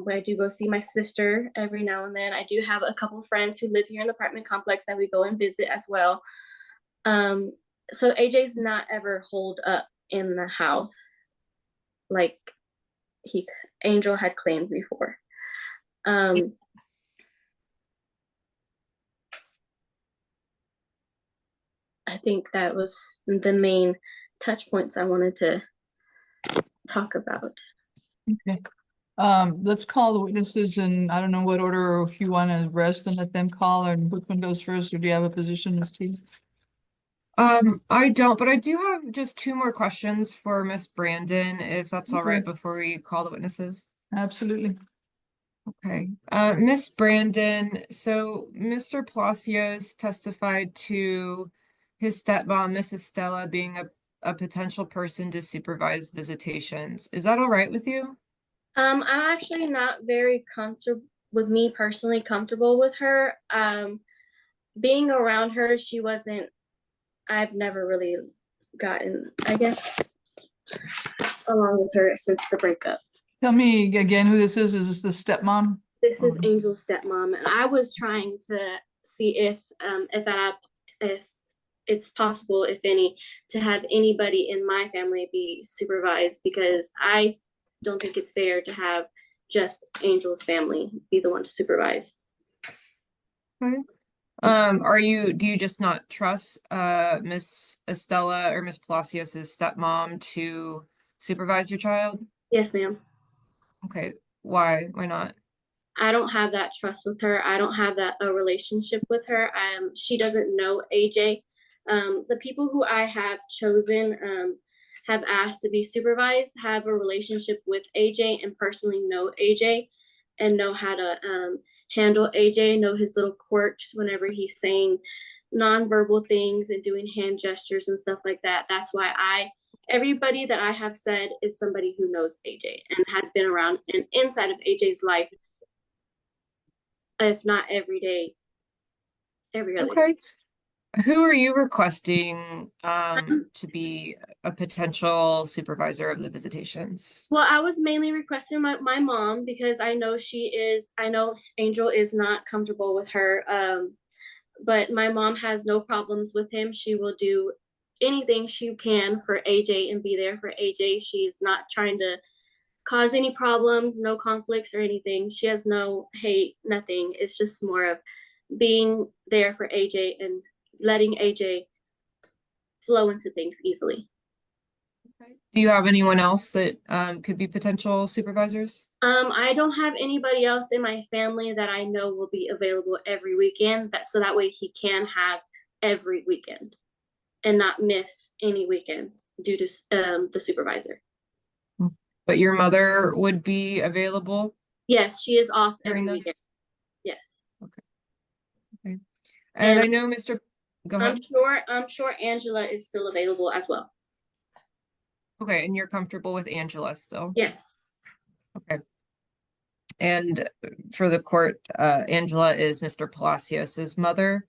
Where I do go see my sister every now and then. I do have a couple friends who live here in the apartment complex that we go and visit as well. So AJ's not ever holed up in the house like Angel had claimed before. I think that was the main touch points I wanted to talk about. Okay. Let's call the witnesses, and I don't know what order, or if you want to rest and let them call, and which one goes first, or do you have a position, Ms. T? I don't, but I do have just 2 more questions for Miss Brandon, if that's all right, before we call the witnesses. Absolutely. Okay. Miss Brandon, so Mr. Palacios testified to his stepmom, Mrs. Stella, being a potential person to supervise visitations. Is that all right with you? I'm actually not very comfortable with me personally comfortable with her. Being around her, I've never really gotten, I guess, along with her since the breakup. Tell me again who this is. Is this the stepmom? This is Angel's stepmom, and I was trying to see if it's possible, if any, to have anybody in my family be supervised, because I don't think it's fair to have just Angel's family be the one to supervise. Okay. Do you just not trust Miss Estella or Miss Palacios's stepmom to supervise your child? Yes, ma'am. Okay. Why not? I don't have that trust with her. I don't have a relationship with her. She doesn't know AJ. The people who I have chosen have asked to be supervised have a relationship with AJ and personally know AJ and know how to handle AJ, know his little quirks whenever he's saying nonverbal things and doing hand gestures and stuff like that. That's why everybody that I have said is somebody who knows AJ and has been around and inside of AJ's life, if not every day, every other day. Who are you requesting to be a potential supervisor of the visitations? Well, I was mainly requesting my mom because I know Angel is not comfortable with her. But my mom has no problems with him. She will do anything she can for AJ and be there for AJ. She's not trying to cause any problems, no conflicts or anything. She has no hate, nothing. It's just more of being there for AJ and letting AJ flow into things easily. Do you have anyone else that could be potential supervisors? I don't have anybody else in my family that I know will be available every weekend, so that way he can have every weekend and not miss any weekends due to the supervisor. But your mother would be available Yes, she is off every during weekend. this? Yes. And And I know Mr. Go ahead. I'm sure Angela is still available as well. Okay, and you're comfortable with Angela still? Yes. Okay. And for the court, Angela is Mr. Palacios's mother.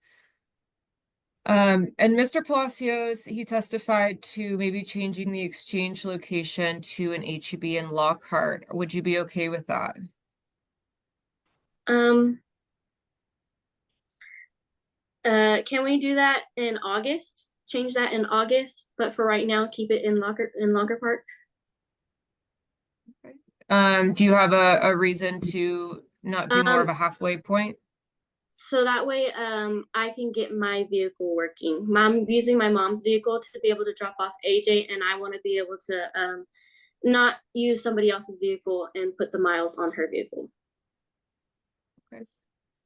And Mr. Palacios, he testified to maybe changing the exchange location to an HEB in Lockhart. Would you be okay with that? Can we do that in August? Change that in August, but for right now, keep it in Locker Park. Do you have a reason to not do more of a halfway point? So that way, I can get my vehicle working. I'm using my mom's vehicle to be able to drop off AJ, and I want to be able to not use somebody else's vehicle and put the miles on her vehicle. Okay.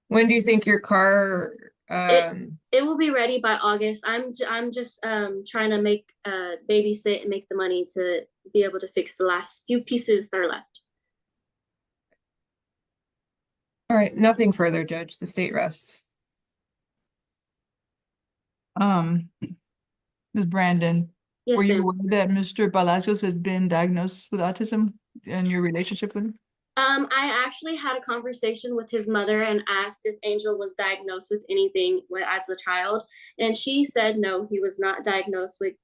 When do you think your car? It will be ready by August. I'm just trying to make babysit and make the money to be able to fix the last few pieces that are left. All right, nothing further, Judge. The state rests. Ms. Brandon, Yes, were you ma'am. aware that Mr. Palacios has been diagnosed with autism and your relationship with him? I actually had a conversation with his mother and asked if Angel was diagnosed with anything as a child, and she said no, he was not diagnosed with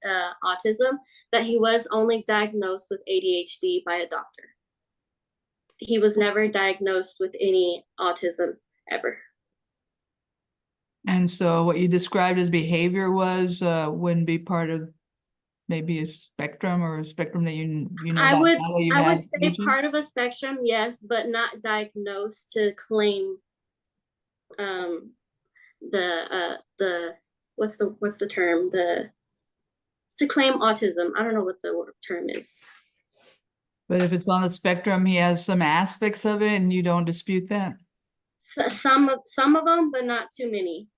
autism, that he was only diagnosed with ADHD by a doctor. He was never diagnosed with any autism ever. And so what you described as behavior wouldn't be part of maybe a spectrum or a spectrum that you know I about would now that you I have would say ages? part of a spectrum, yes, but not diagnosed to claim the what's the term, to claim autism. I don't know what the term is. But if it's on the spectrum, he has some aspects of it and you don't dispute that? So, some of them, but not too many.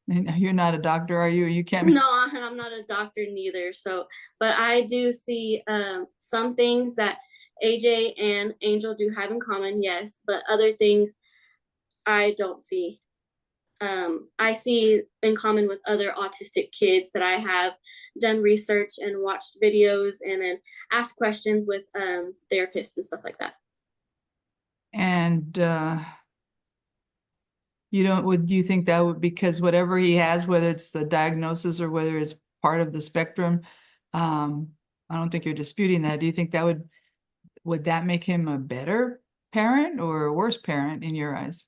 And you're not a doctor, are you? You can't. No, I'm not a doctor neither. So, but I do see some things that AJ and Angel do have in common, yes, but other things I don't see. I see in common with other autistic kids that I have done research and watched videos and then asked questions with therapists and stuff like that. And would you think that would, because whatever he has, whether it's the diagnosis or whether it's part of the spectrum, I don't think you're disputing that. Do you think that would that make him a better parent or a worse parent in your eyes?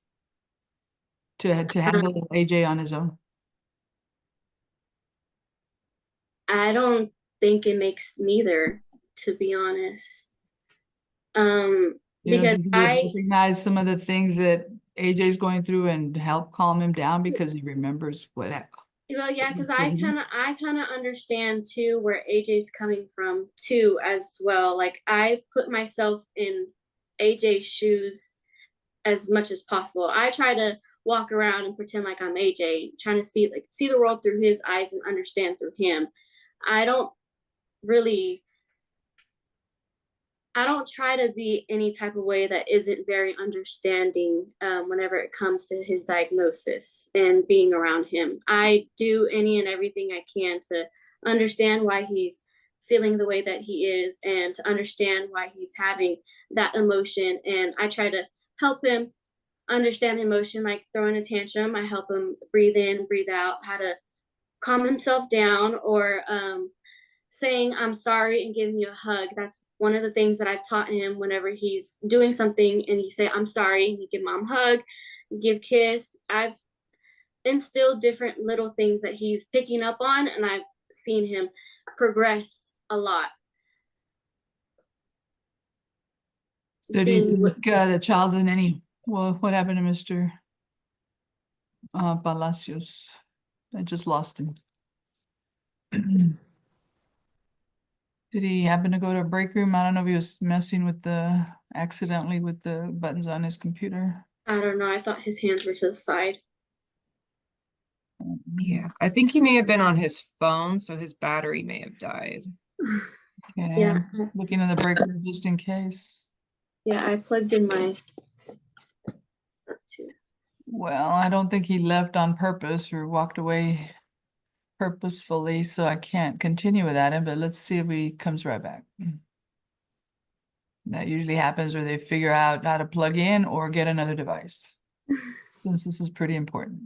To handle AJ on his own? I don't think it makes neither, to be honest. Because I recognize some of the things that AJ's going through and help calm him down because he remembers what happened. Well, yeah, because I kind of understand too where AJ's coming from too as well. Like I put myself in AJ's shoes as much as possible. I try to walk around and pretend like I'm AJ, trying to see the world through his eyes and understand through him. I don't try to be any type of way that isn't very understanding whenever it comes to his diagnosis and being around him. I do any and everything I can to understand why he's feeling the way that he is and to understand why he's having that emotion. And I try to help him understand emotion, like throwing a tantrum. I help him breathe in, breathe out, how to calm himself down, or saying I'm sorry and giving you a hug. That's one of the things that I've taught him whenever he's doing something and you say I'm sorry, you give mom a hug, give kiss. I've instilled different little things that he's picking up on, and I've seen him progress a lot. So do you think the child in any, well, what happened to Mr. Palacios? I just lost him. Did he happen to go to a break room? I don't know if he was messing with accidentally with the buttons on his computer. I don't know. I thought his hands were to the side. Yeah, I think he may have been on his phone, so his battery may have died. Okay, Yeah. I'm looking in the break room just in case. Yeah, I plugged in my stuff too. Well, I don't think he left on purpose or walked away purposefully, so I can't continue without him, but let's see if he comes right back. That usually happens where they figure out how to plug in or get another device. Since this is pretty important.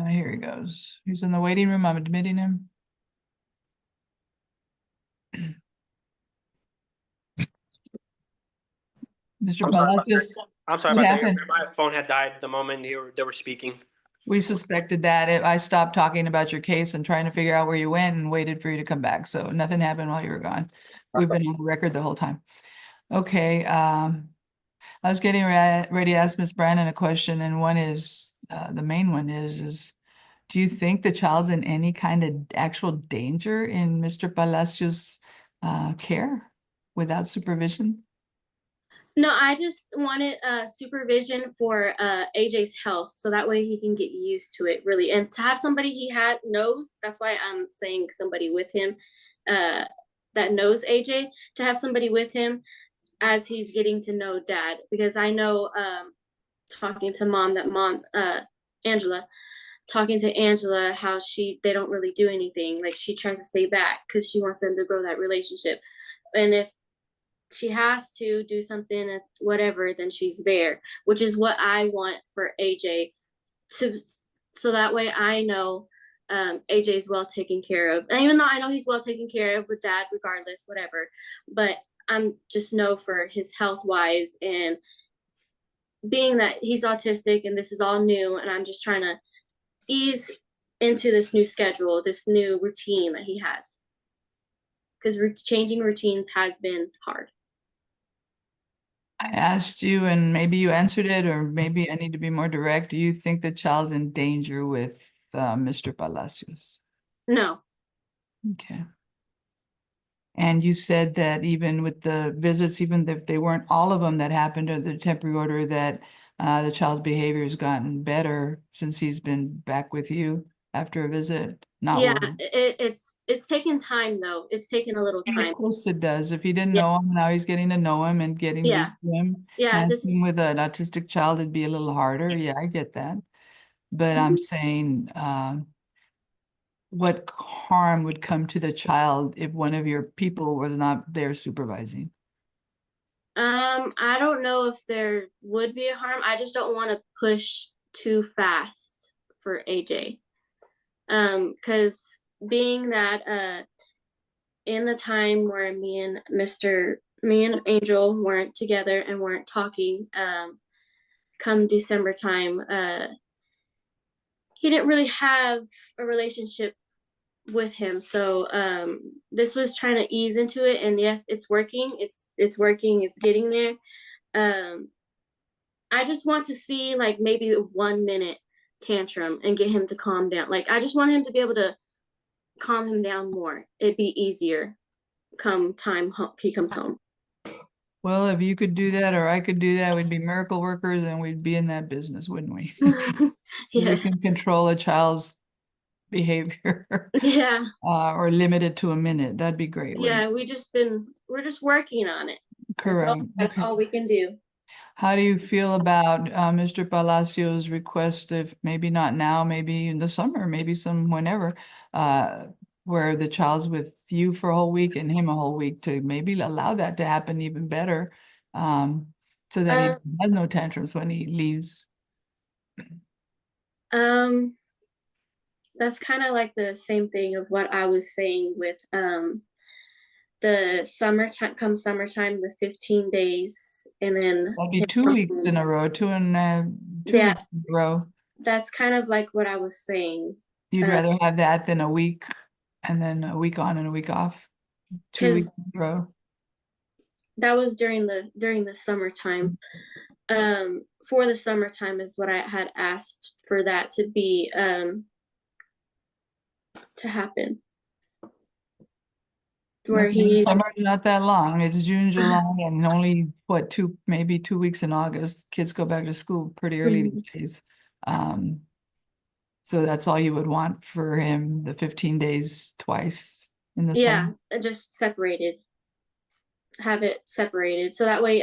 Here he goes. He's in the waiting room. I'm admitting him. Mr. Palacios, I'm sorry what about that. happened? My phone had died the moment they were speaking. We suspected that. I stopped talking about your case and trying to figure out where you went and waited for you to come back. So nothing happened while you were gone. We've been on the record the whole time. Okay. I was getting ready to ask Miss Brandon a question, and one is the main one is do you think the child's in any kind of actual danger in Mr. Palacios' care without supervision? No, I just wanted supervision for AJ's health, so that way he can get used to it, really, and to have somebody he knows. That's why I'm saying somebody with him that knows AJ, to have somebody with him as he's getting to know Dad, because I know talking to Angela, talking to Angela, how they don't really do anything. Like, she tries to stay back because she wants them to grow that relationship, and if she has to do something, whatever, then she's there, which is what I want for AJ, so that way I know AJ is well taken care of. And even though I know he's well taken care of with Dad, regardless, whatever, but I'm just know for his health wise, and being that he's autistic and this is all new, and I'm just trying to ease into this new schedule, this new routine that he has, because changing routines has been hard. I asked you, and maybe you answered it, or maybe I need to be more direct. Do you think the child's in danger with Mr. Palacios? No. Okay. And you said that even with the visits, even if they weren't all of them that happened under the temporary order, that the child's behavior has gotten better since he's been back with you after a visit? Not Yeah, worried. it's taken time though. It's taken a little time. Of course it does. If he didn't Yeah. know him, now he's getting to know him and getting Yeah. used to him. Yeah, And this is with an autistic child, it'd be a little harder. Yeah, I get that. But I'm saying, what harm would come to the child if one of your people was not there supervising? I don't know if there would be a harm. I just don't want to push too fast for AJ. Because being that in the time where me and Angel weren't together and weren't talking, come December time, he didn't really have a relationship with him. So this was trying to ease into it, and yes, it's working. It's working. It's getting there. I just want to see like maybe a 1 minute tantrum and get him to calm down. Like, I just want him to be able to calm him down more. It'd be easier come time he comes home. Well, if you could do that or I could do that, we'd be miracle workers and we'd be in that business, wouldn't we? Yes. We can control a child's behavior. Yeah. Or limit it to a minute. That'd be great. Yeah, we're just working on it. Correct. That's Okay. all we can do. How do you feel about Mr. Palacios' request, if maybe not now, maybe in the summer, maybe some whenever, where the child's with you for a whole week and him a whole week, to maybe allow that to happen even better, so that he has no tantrums when he leaves? That's kind of like the same thing of what I was saying with the summertime, come summertime, the 15 days, and then That'd be 2 weeks in a row, two Yeah. weeks in a row. That's kind of like what I was saying. You'd rather have that than a week and then a week on and a week off? 2 weeks in a row? That was during the summertime. For the summertime is what I had asked for that to be to happen. Where Okay, he's summer's not that long. It's June, July, and only what, maybe 2 weeks in August. Kids go back to school pretty early these days. So that's all you would want for him, the 15 days twice in the summer? just separated. Have it separated so that way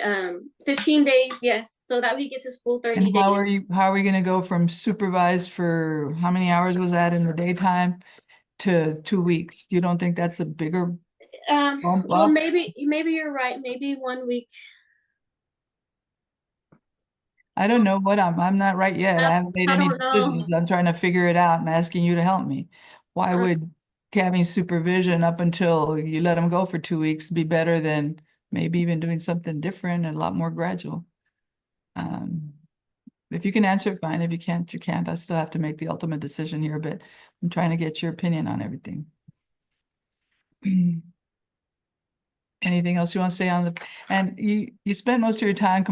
15 days, yes, so that he gets his full 30 And how days. are we gonna go from supervised for, how many hours was that in the daytime to 2 weeks? You don't think that's a bigger bump Well, up? maybe you're right, maybe 1 week. I don't know what I'm not right yet. I haven't made I any don't know. decisions. I'm trying to figure it out and asking you to help me. Why would having supervision up until you let them go for 2 weeks be better than maybe even doing something different and a lot more gradual? If you can answer it, fine. If you can't, you can't. I still have to make the ultimate decision here, but I'm trying to get your opinion on everything. Anything else you want to say on the, and you spent most of your time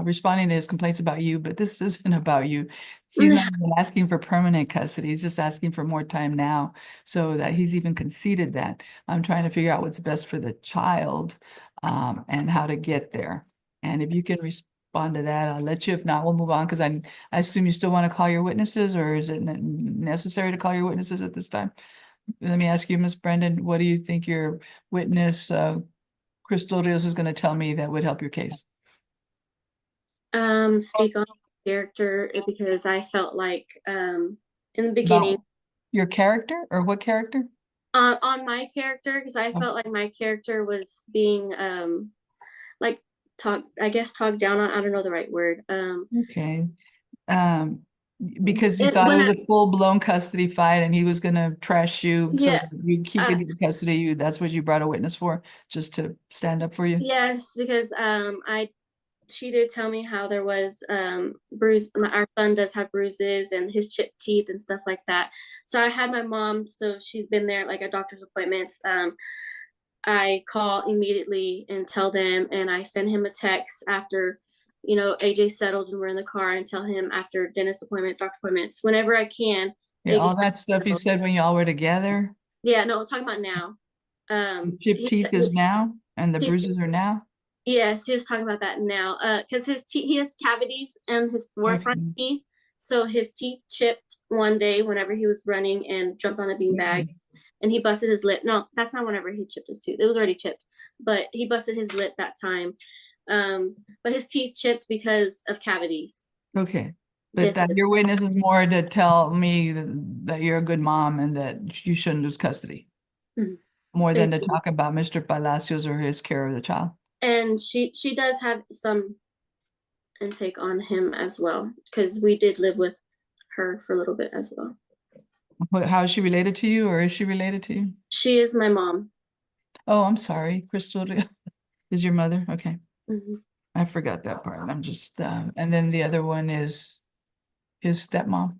responding to his complaints about you, but this isn't about you. He's not even asking for permanent custody. He's just asking for more time now, so that he's even conceded that. I'm trying to figure out what's best for the child, and how to get there. And if you can respond to that, I'll let you. If not, we'll move on, because I assume you still want to call your witnesses, or is it necessary to call your witnesses at this time? Let me ask you, Ms. Brendan, what do you think your witness, Custodials, is going to tell me that would help your case? Speak on character, because I felt like in the beginning About your character, or what character? On my character, because I felt like my character was being like talked down on. I don't know the right word. Okay. Because you thought it when was a full-blown custody fight and he was gonna trash you, so Yeah, you keep it in custody. You, that's what you brought a witness for, just to stand up for you? yes, because she did tell me how there was bruise. Our son does have bruises and his chipped teeth and stuff like that. So I had my mom, so she's been there like at doctor's appointments. I call immediately and tell them, and I send him a text after, AJ settled and we're in the car, and tell him after dentist appointments, doctor appointments, whenever I can. Yeah, all that stuff you said when y'all were together? Yeah, no, talking about now. The chipped teeth is now, and the bruises are now? Yes, he was talking about that now. Because his teeth, he has cavities in his forefront teeth. So his teeth chipped one day whenever he was running and jumped on a beanbag, and he busted his lip. No, that's not whenever he chipped his tooth. It was already chipped, but he busted his lip that time. But his teeth chipped because of cavities. Okay, but that your witness is more to tell me that you're a good mom and that you shouldn't lose custody. More than to talk about Mr. Palacios or his care of the child. And she does have some intake on him as well, because we did live with her for a little bit as well. How is she related to you, or is she related to you? She is my mom. Oh, I'm sorry. Crystal is your mother? Okay. Mm-hmm. I forgot that part. I'm just, and then the other one is his stepmom.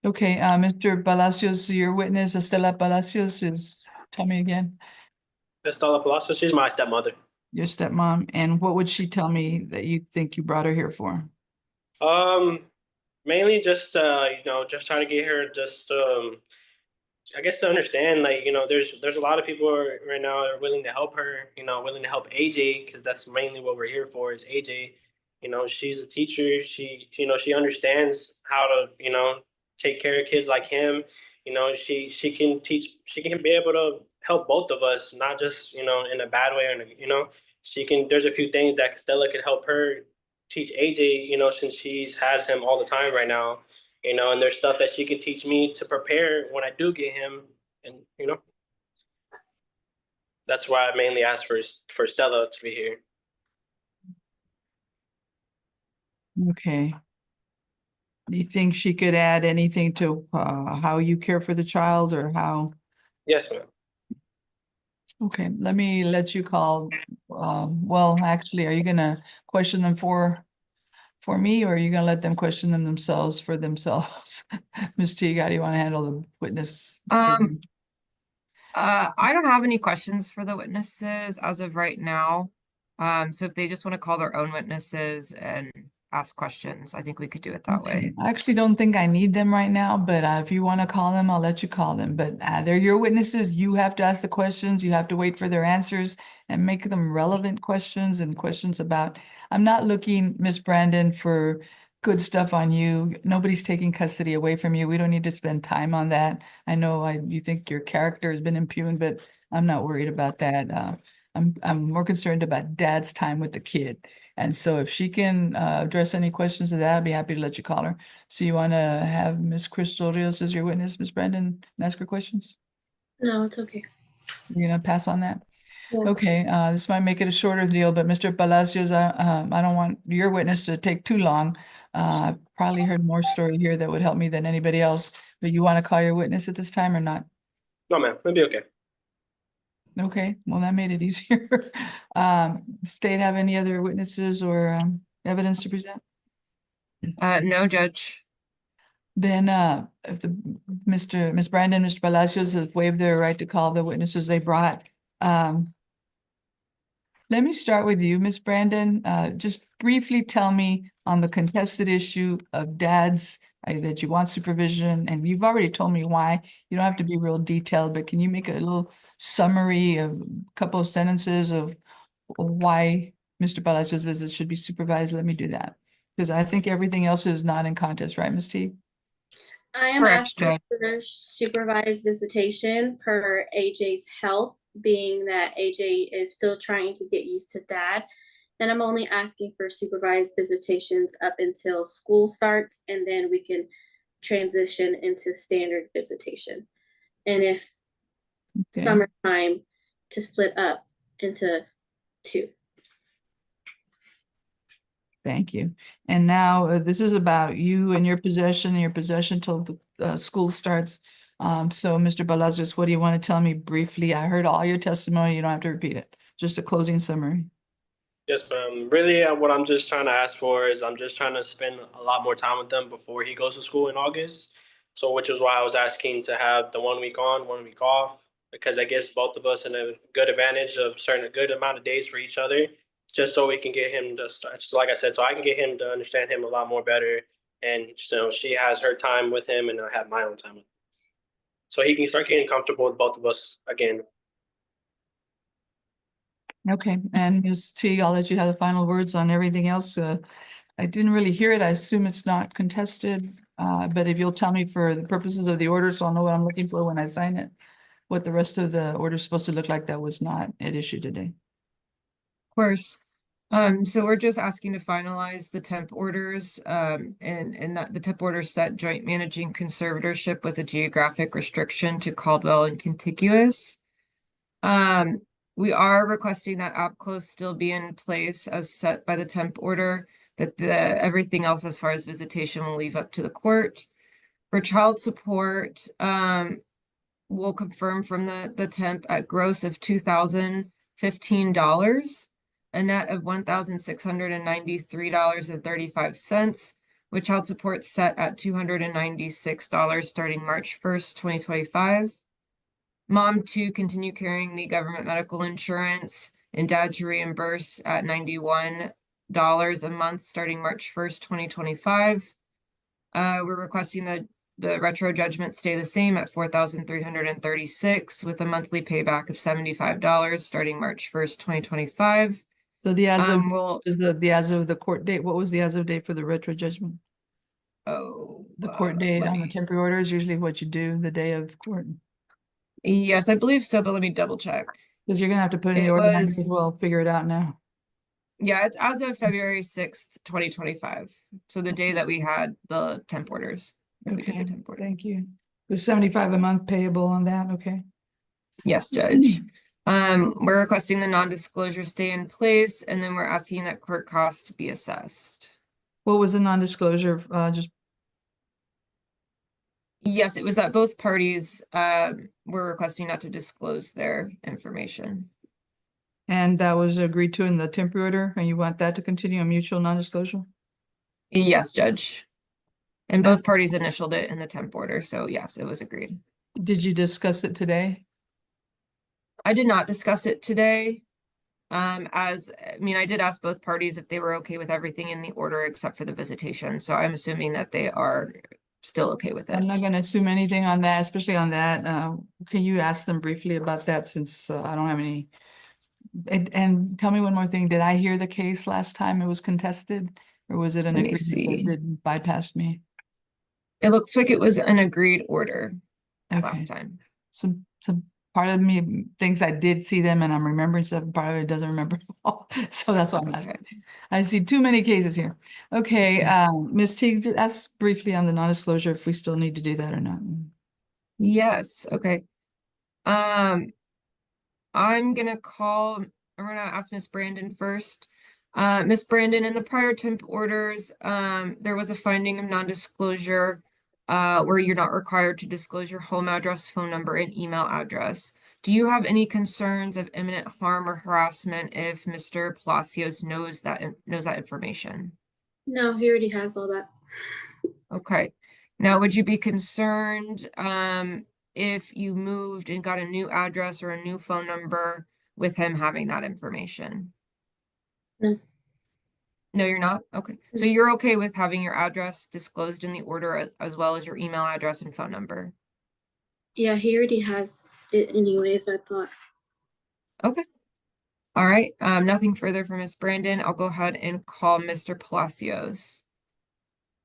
Okay, Mr. Palacios, your witness, Estela Palacios, is, tell me again. Estela Palacios, she's my stepmother. Your stepmom, and what would she tell me that you think you brought her here for? Mainly just just trying to get her I guess to understand, like, there's a lot of people right now that are willing to help her, willing to help AJ, because that's mainly what we're here for is AJ. She's a teacher. She understands how to, take care of kids like him. She can teach, she can be able to help both of us, not just, in a bad way, or, there's a few things that Stella could help her teach AJ, since she has him all the time right now. And there's stuff that she can teach me to prepare when I do get him, and that's why I mainly asked for Stella to be here. Okay. Do you think she could add anything to how you care for the child, or how? Yes, ma'am. Okay, let me let you call. Well, actually, are you gonna question them for me, or are you gonna let them question them themselves for themselves? Ms. Teague, how do you want to handle the witness? I don't have any questions for the witnesses as of right now. So if they just want to call their own witnesses and ask questions, I think we could do it that way. I actually don't think I need them right now, but if you want to call them, I'll let you call them. But they're your witnesses. You have to ask the questions. You have to wait for their answers and make them relevant questions and questions about. I'm not looking, Miss Brandon, for good stuff on you. Nobody's taking custody away from you. We don't need to spend time on that. I know you think your character has been impugned, but I'm not worried about that. I'm more concerned about dad's time with the kid. And so if she can address any questions of that, I'd be happy to let you call her. So you want to have Miss Crystal Rios as your witness, Miss Brandon, and ask her questions? No, it's okay. You're gonna pass on that? Yes. Okay, this might make it a shorter deal, but Mr. Palacios, I don't want your witness to take too long. Probably heard more story here that would help me than anybody else, but you want to call your witness at this time or not? No, ma'am, it'll be okay. Okay, well, that made it easier. State have any other witnesses or evidence to present? No, Judge. Then if Miss Brandon, Mr. Palacios have waived their right to call the witnesses they brought. Let me start with you, Miss Brandon. Just briefly tell me on the contested issue of dads that you want supervision, and you've already told me why. You don't have to be real detailed, but can you make a little summary of a couple of sentences of why Mr. Palacios' visits should be supervised? Let me do that. Because I think everything else is not in contest, right, Ms. T? I am Correct, asking Judge. for supervised visitation per AJ's health, being that AJ is still trying to get used to dad. And I'm only asking for supervised visitations up until school starts, and then we can transition into standard visitation. And if Okay. summertime, to split up into 2. Thank you. And now this is about you and your possession till the school starts. So Mr. Palacios, what do you want to tell me briefly? I heard all your testimony. You don't have to repeat it. Just a closing summary. Yes, ma'am. Really, what I'm just trying to ask for is I'm just trying to spend a lot more time with them before he goes to school in August. So, which is why I was asking to have the 1 week on, 1 week off, because that gives both of us a good advantage of certain a good amount of days for each other, just so we can get him to start. So like I said, so I can get him to understand him a lot more better, and so she has her time with him, and I have my own time with him. So he can start getting comfortable with both of us again. Okay, and Ms. T, I'll let you have the final words on everything else. I didn't really hear it. I assume it's not contested. But if you'll tell me for the purposes of the order, so I'll know what I'm looking for when I sign it, what the rest of the order is supposed to look like that was not at issue today. Of course. So we're just asking to finalize the temp orders, and that the temp orders set joint managing conservatorship with a geographic restriction to Caldwell and contiguous. We are requesting that AppClose still be in place as set by the temp order, that everything else as far as visitation will leave up to the court. For child support, we'll confirm from the temp at gross of $2,015, a net of $1,693.35, with child support set at $296 starting March 1st, 2025. Mom to continue carrying the government medical insurance, and dad to reimburse at $91 a month starting March 1st, 2025. We're requesting that the retro judgment stay the same at $4,336 with a monthly payback of $75 starting March 1st, 2025. So the as of Is the as of the court date, what was the as of date for the retro judgment? The court date on the temporary order is usually what you do the day of court. Yes, I believe so, but let me double check. Because you're gonna have to put in the order, might as well figure it out now. Yeah, it's as of February 6th, 2025. So the day that we had the temp orders. We did the temp order. Thank you. There's 75 a month payable on that, okay? Yes, Judge. We're requesting the non-disclosure stay in place, and then we're asking that court costs be assessed. What was the non-disclosure? Yes, it was that both parties were requesting not to disclose their information. And that was agreed to in the temporary order, and you want that to continue a mutual non-disclosure? Yes, Judge. And both parties initialed it in the temp order, so yes, it was agreed. Did you discuss it today? I did not discuss it today. I mean, I did ask both parties if they were okay with everything in the order except for the visitation, so I'm assuming that they are still okay with it. I'm not gonna assume anything on that, especially on that. Can you ask them briefly about that since I don't have any? And tell me one more thing. Did I hear the case last time it was contested? Or was it an Let me agreement see. that didn't bypass me? It looks like it was an agreed order Okay. last time. Some part of me thinks I did see them and I'm remembering stuff, part of it doesn't remember at all. So that's why I'm asking. Okay. I see too many cases here. Okay, Ms. Teague, ask briefly on the non-disclosure if we still need to do that or not. Yes, okay. I'm gonna ask Miss Brandon first. Miss Brandon, in the prior temp orders, there was a finding of non-disclosure where you're not required to disclose your home address, phone number, and email address. Do you have any concerns of imminent harm or harassment if Mr. Palacios knows that information? No, he already has all that. Okay. Now, would you be concerned if you moved and got a new address or a new phone number with him having that information? No. No, you're not? Okay. So you're okay with having your address disclosed in the order as well as your email address and phone number? Yeah, he already has it anyways, I thought. Okay. All right. Nothing further from Miss Brandon. I'll go ahead and call Mr. Palacios.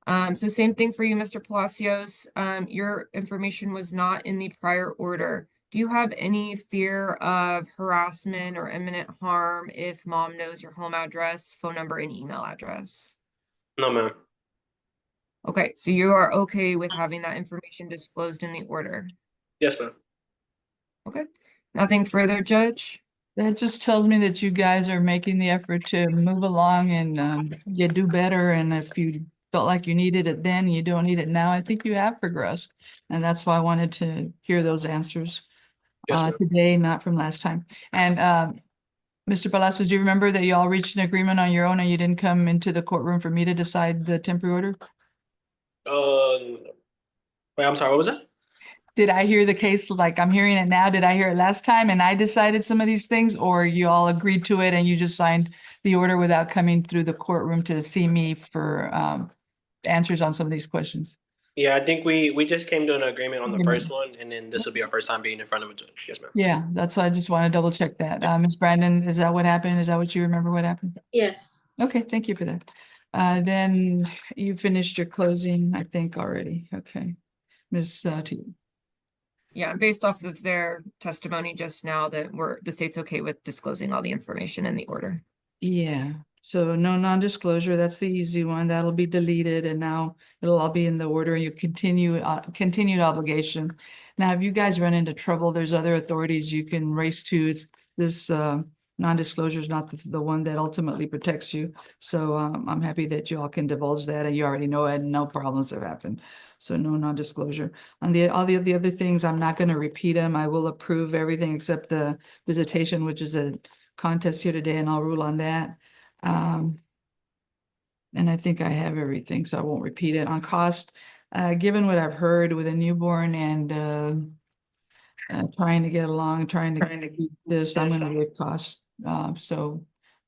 So same thing for you, Mr. Palacios. Your information was not in the prior order. Do you have any fear of harassment or imminent harm if mom knows your home address, phone number, and email address? No, ma'am. Okay, so you are okay with having that information disclosed in the order? Yes, ma'am. Okay, nothing further, Judge? That just tells me that you guys are making the effort to move along and you do better. And if you felt like you needed it then, you don't need it now. I think you have progressed. And that's why I wanted to hear those answers Yes, ma'am. today, not from last time. And Mr. Palacios, do you remember that you all reached an agreement on your own and you didn't come into the courtroom for me to decide the temporary order? Wait, I'm sorry, what was that? Did I hear the case like I'm hearing it now? Did I hear it last time and I decided some of these things, or you all agreed to it and you just signed the order without coming through the courtroom to see me for answers on some of these questions? Yeah, I think we just came to an agreement on the Agreement. first one, and then this will be our first time being in front of a judge. Yes, ma'am. Yeah, that's why I just want to double check that. Ms. Brandon, is that what happened? Is that what you remember what happened? Yes. Okay, thank you for that. Then you finished your closing, I think, already. Okay. Ms. T. Yeah, based off of their testimony just now that the state's okay with disclosing all the information in the order. Yeah, so no non-disclosure, that's the easy one. That'll be deleted and now it'll all be in the order. You continued obligation. Now, if you guys run into trouble, there's other authorities you can race to. It's this non-disclosure is not the one that ultimately protects you. So I'm happy that you all can divulge that and you already know it and no problems have happened. So no non-disclosure. On all the other things, I'm not going to repeat them. I will approve everything except the visitation, which is a contest here today, and I'll rule on that. And I think I have everything, so I won't repeat it. On cost, given what I've heard with a newborn and trying to get along, trying to keep this, I'm gonna waive costs. And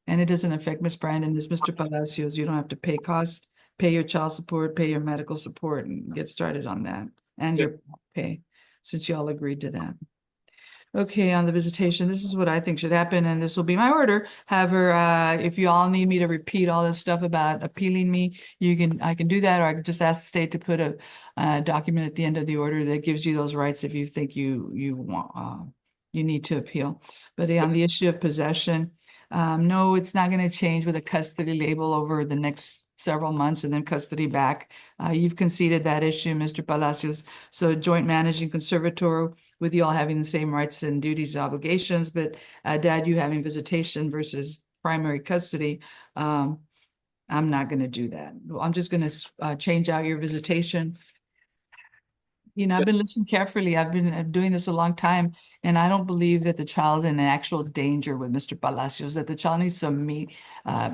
it doesn't affect Miss Brandon, this Mr. Palacios, you don't have to pay costs, pay your child support, pay your medical support, and get started on that, and your pay, since y'all agreed to that. Okay, on the visitation, this is what I think should happen, and this will be my order. However, if you all need me to repeat all this stuff about appealing me, I can do that, or I can just ask the state to put a document at the end of the order that gives you those rights if you think you want you need to appeal. But on the issue of possession, no, it's not going to change with a custody label over the next several months and then custody back. You've conceded that issue, Mr. Palacios. So joint managing conservator with you all having the same rights and duties, obligations, but Dad, you having visitation versus primary custody. I'm not going to do that. I'm just going to change out your visitation. You know, I've Good. been listening carefully. I've been doing this a long time, and I don't believe that the child's in actual danger with Mr. Palacios, that the child needs to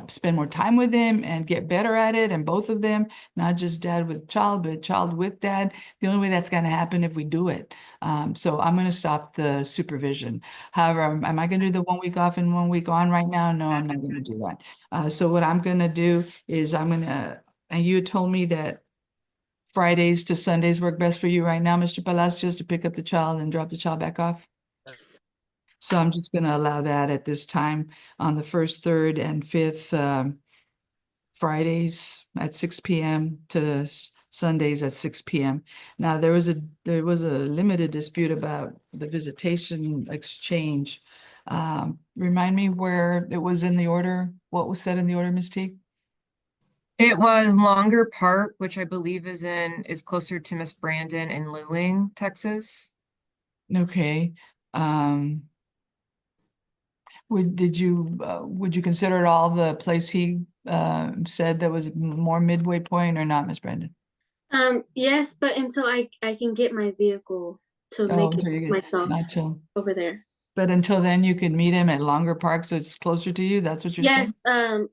spend more time with him and get better at it, and both of them, not just dad with child, but child with dad. The only way that's going to happen if we do it. So I'm going to stop the supervision. However, am I going to do the 1 week off and 1 week on right now? No, I'm not going to do that. So what I'm going to do is and you told me that Fridays to Sundays work best for you right now, Mr. Palacios, to pick up the child and drop the child back off? So I'm just gonna allow that at this time on the first, third, and fifth Fridays at 6 p.m. to Sundays at 6 p.m. Now, there was a limited dispute about the visitation exchange. Remind me where it was in the order, what was said in the order, Ms. T? It was Longer Park, which I believe is closer to Miss Brandon in Luling, Texas. Okay. Would you consider it all the place he said that was more midway point or not, Miss Brandon? Yes, but until I can get my vehicle to Oh, make until you it get myself not till, over there. but until then you could meet him at Longer Park, so it's closer to you. That's what you're saying?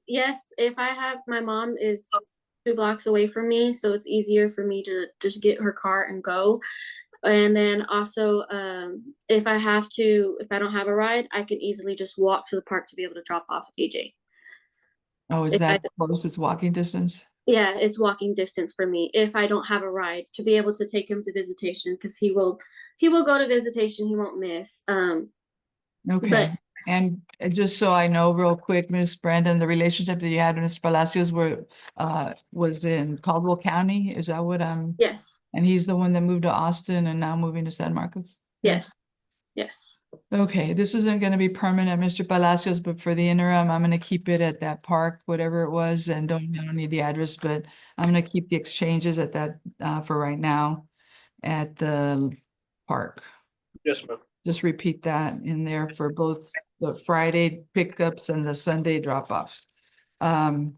Yes, if I have my mom is 2 blocks away from me, so it's easier for me to just get her car and go. And then also, if I don't have a ride, I can easily just walk to the park to be able to drop off AJ. Oh, is If I, that close? It's walking distance? yeah, it's walking distance for me if I don't have a ride to be able to take him to visitation, because he will go to visitation, he won't miss. Okay. But And just so I know real quick, Miss Brandon, the relationship that you had with Mr. Palacios was in Caldwell County, is that what yes, and he's the one that moved to Austin and now moving to San Marcos? yes. Okay, this isn't gonna be permanent, Mr. Palacios, but for the interim, I'm gonna keep it at that park, whatever it was, and I don't need the address, but I'm gonna keep the exchanges at that, for right now at the park. Yes, ma'am. Just repeat that in there for both the Friday pickups and the Sunday drop-offs. And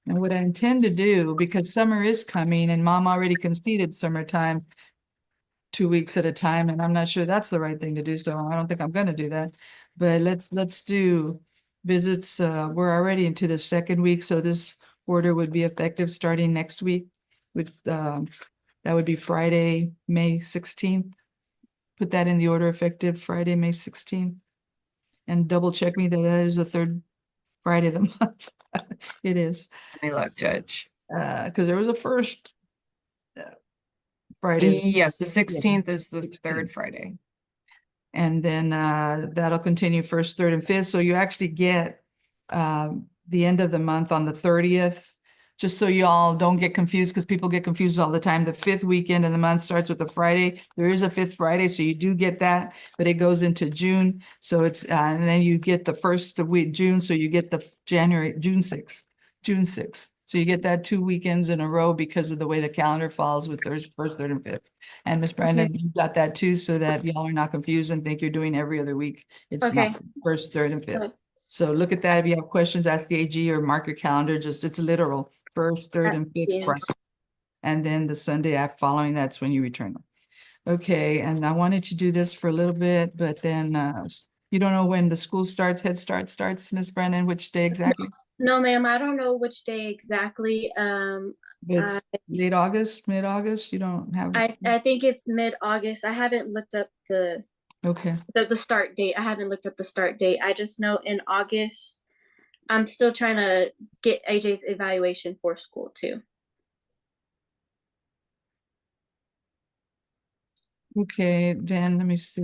what I intend to do, because summer is coming and mom already conceded summertime 2 weeks at a time, and I'm not sure that's the right thing to do, so I don't think I'm gonna do that. But let's do visits. We're already into the second week, so this order would be effective starting next week with that would be Friday, May 16th. Put that in the order effective Friday, May 16th. And double check me that is the third Friday of the month. It is. Let me look, Judge. Because there was a first Friday. Yes, the 16th is the 16th. third Friday. And then that'll continue first, third, and fifth. So you actually get the end of the month on the 30th. Just so you all don't get confused, because people get confused all the time. The fifth weekend of the month starts with a Friday. There is a fifth Friday, so you do get that, but it goes into June. So it's and then you get the first week June, so you get the June 6th. So you get that 2 weekends in a row because of the way the calendar falls with first, third, and fifth. And Miss Brandon, you got that too, so that y'all are not confused and think you're doing every other week. It's Okay. not first, third, and fifth. Okay. So look at that. If you have questions, ask the AG or mark your calendar. Just it's literal. First, third, and fifth Yeah. Friday. And then the Sunday after following, that's when you return them. Okay, and I wanted to do this for a little bit, but then you don't know when the school starts, Head Start starts, Miss Brandon, which day exactly? No, ma'am, I don't know which day exactly. It's late August, mid-August, you don't have. I think it's mid-August. I haven't looked up Okay, the start date. I haven't looked up the start date. I just know in August, I'm still trying to get AJ's evaluation for school too. okay, then let me see.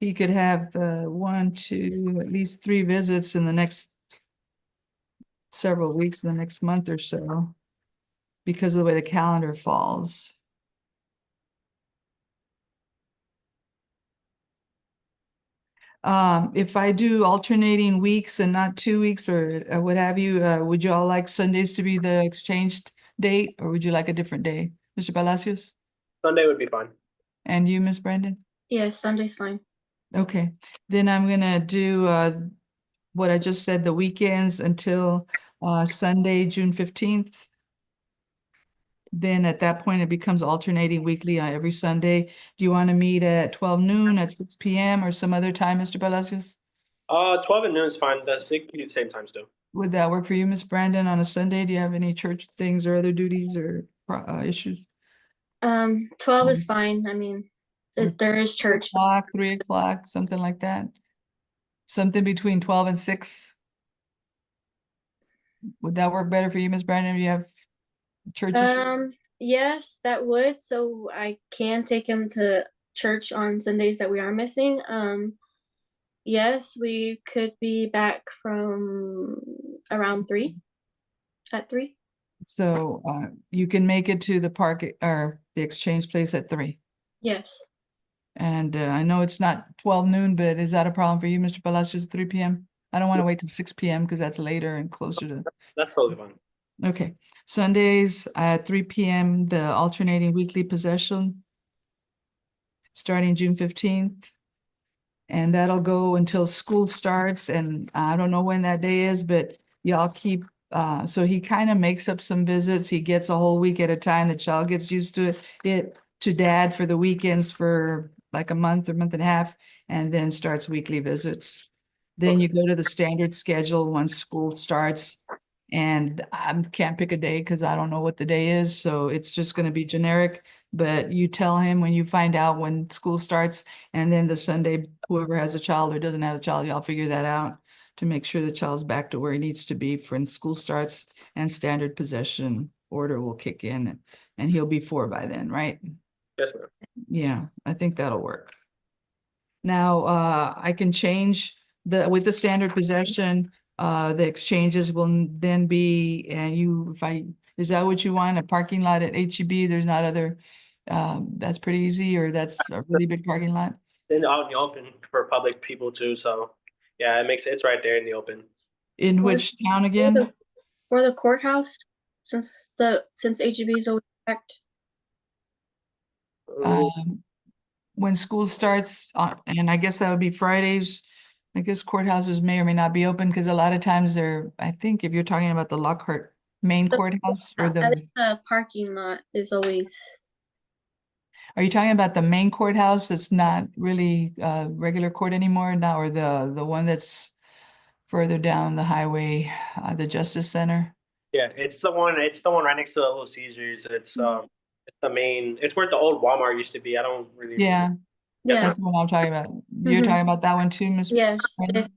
He could have 1, 2, at least 3 visits in the next several weeks, in the next month or so, because of the way the calendar falls. If I do alternating weeks and not 2 weeks or what have you, would you all like Sundays to be the exchanged date, or would you like a different day, Mr. Palacios? Sunday would be fine. And you, Miss Brandon? Yes, Sunday's fine. Okay, then I'm gonna do what I just said, the weekends until Sunday, June 15th. then at that point, it becomes alternating weekly on every Sunday. Do you want to meet at 12 noon, at 6 p.m. or some other time, Mr. Palacios? 12 and noon is fine. That's the same time still. Would that work for you, Miss Brandon, on a Sunday? Do you have any church things or other duties or issues? 12 is fine. I mean, there is church. 2 o'clock, 3 o'clock, something like that? Something between 12 and 6? Would that work better for you, Miss Brandon? Do you have church issues? Yes, that would. So I can take him to church on Sundays that we are missing. Yes, we could be back from around 3, at 3. So you can make it to the park or the exchange place at 3. Yes. And I know it's not 12 noon, but is that a problem for you, Mr. Palacios, 3 p.m.? I don't want to wait till 6 p.m. because that's later and closer to. That's totally fine. Okay, Sundays at 3 p.m., the alternating weekly possession, starting June 15th. And that'll go until school starts, and I don't know when that day is, but y'all keep, so he kind of makes up some visits. He gets a whole week at a time. The child gets used to it to dad for the weekends for like a month or month and a half, and then starts weekly visits. Then you go to the standard schedule once school starts. And I can't pick a day because I don't know what the day is, so it's just going to be generic. But you tell him when you find out when school starts, and then the Sunday, whoever has a child or doesn't have a child, y'all figure that out to make sure the child's back to where he needs to be for when school starts, and standard possession order will kick in, and he'll be 4 by then, right? Yes, ma'am. Yeah, I think that'll work. Now, I can change with the standard possession, the exchanges will then be, and is that what you want? A parking lot at HEB? There's not other, that's pretty easy, or that's a really big parking lot? Then out in the open for public people too. So yeah, it's right there in the open. In Or- which town again? Or the courthouse, since HEB is always packed. When school starts, and I guess that would be Fridays. I guess courthouses may or may not be open because a lot of times I think if you're talking about the Lockhart main courthouse or At least the parking lot is always. are you talking about the main courthouse that's not really regular court anymore now, or the one that's further down the highway, the Justice Center? Yeah, it's the one right next to the Little Caesars. It's the main. It's where the old Walmart used to be. I don't really. Yeah, Yeah. that's the one I'm talking about. You're Mhm. talking about that one too, Ms. Yes. Brandon?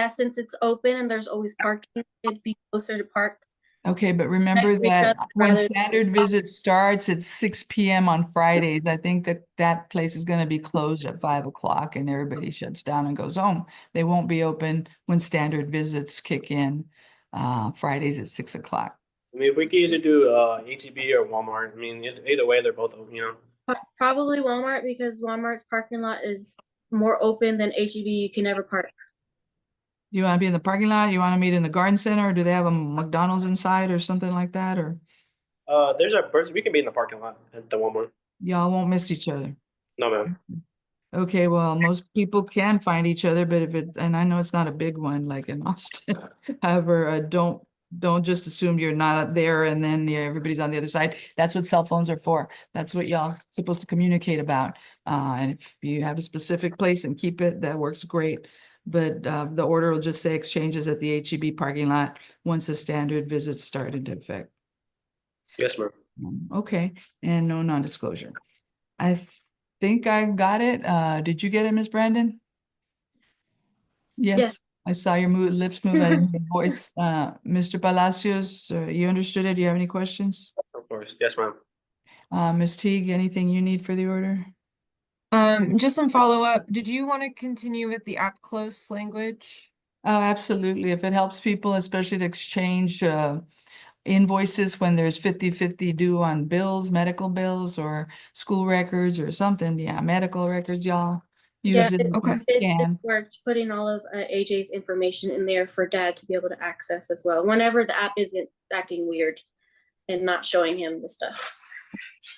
Since it's open and there's always parking, it'd be closer to park. Okay, but remember we'd that when rather- standard visit starts at 6 p.m. on Fridays, I think that place is gonna be closed at 5 o'clock and everybody shuts down and goes home. They won't be open when standard visits kick in, Fridays at 6 o'clock. I mean, if we could either do HEB or Walmart. I mean, either way, they're both open. Probably Walmart, because Walmart's parking lot is more open than HEB. You can never park. You wanna be in the parking lot? You wanna meet in the garden center? Or do they have a McDonald's inside or something like that, or There's a person. We can be in the parking lot at the Walmart. y'all won't miss each other? No, ma'am. Okay, well, most people can find each other, but and I know it's not a big one like in Austin. However, don't just assume you're not up there and then everybody's on the other side. That's what cell phones are for. That's what y'all supposed to communicate about. And if you have a specific place and keep it, that works great. But the order will just say exchanges at the HEB parking lot once the standard visits start into effect. Yes, ma'am. Okay, and no non-disclosure. I think I got it. Did you get it, Ms. Brandon? Yes, I saw your lips move. I didn't hear your voice. Mr. Palacios, you understood it? Do you have any questions? Of course. Yes, ma'am. Ms. Teague, anything you need for the order? Just some follow-up. Did you want to continue with the app close language? Oh, absolutely. If it helps people, especially to exchange invoices when there's 50-50 due on bills, medical bills or school records or something. Yeah, medical records, y'all use it. Okay. It worked putting all of AJ's information in there for dad to be able to access as well, whenever the app isn't acting weird and not showing him the stuff.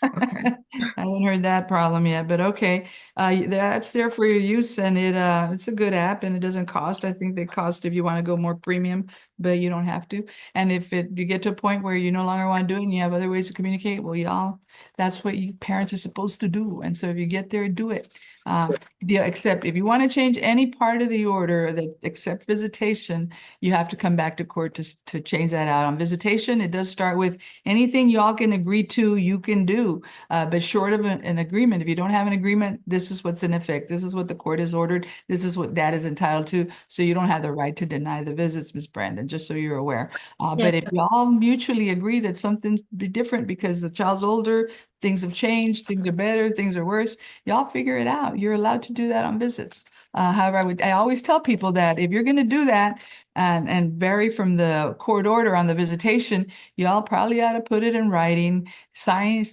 Okay. I haven't heard that problem yet, but okay. That's there for your use, and it's a good app, and it doesn't cost. I think they cost if you want to go more premium, but you don't have to. And if you get to a point where you no longer want to do it and you have other ways to communicate, well, y'all, that's what you parents are supposed to do. And so if you get there, do it. Yeah, except if you want to change any part of the order that except visitation, you have to come back to court to change that out. On visitation, it does start with anything y'all can agree to, you can do. But short of an agreement, if you don't have an agreement, this is what's in effect. This is what the court has ordered. This is what dad is entitled to. So you don't have the right to deny the visits, Ms. Brandon, just so you're aware. But if y'all mutually agree that something be different because the child's older, things have changed, things are better, things are worse, y'all figure it out. You're allowed to do that on visits. However, I always tell people that if you're going to do that and vary from the court order on the visitation, y'all probably ought to put it in writing,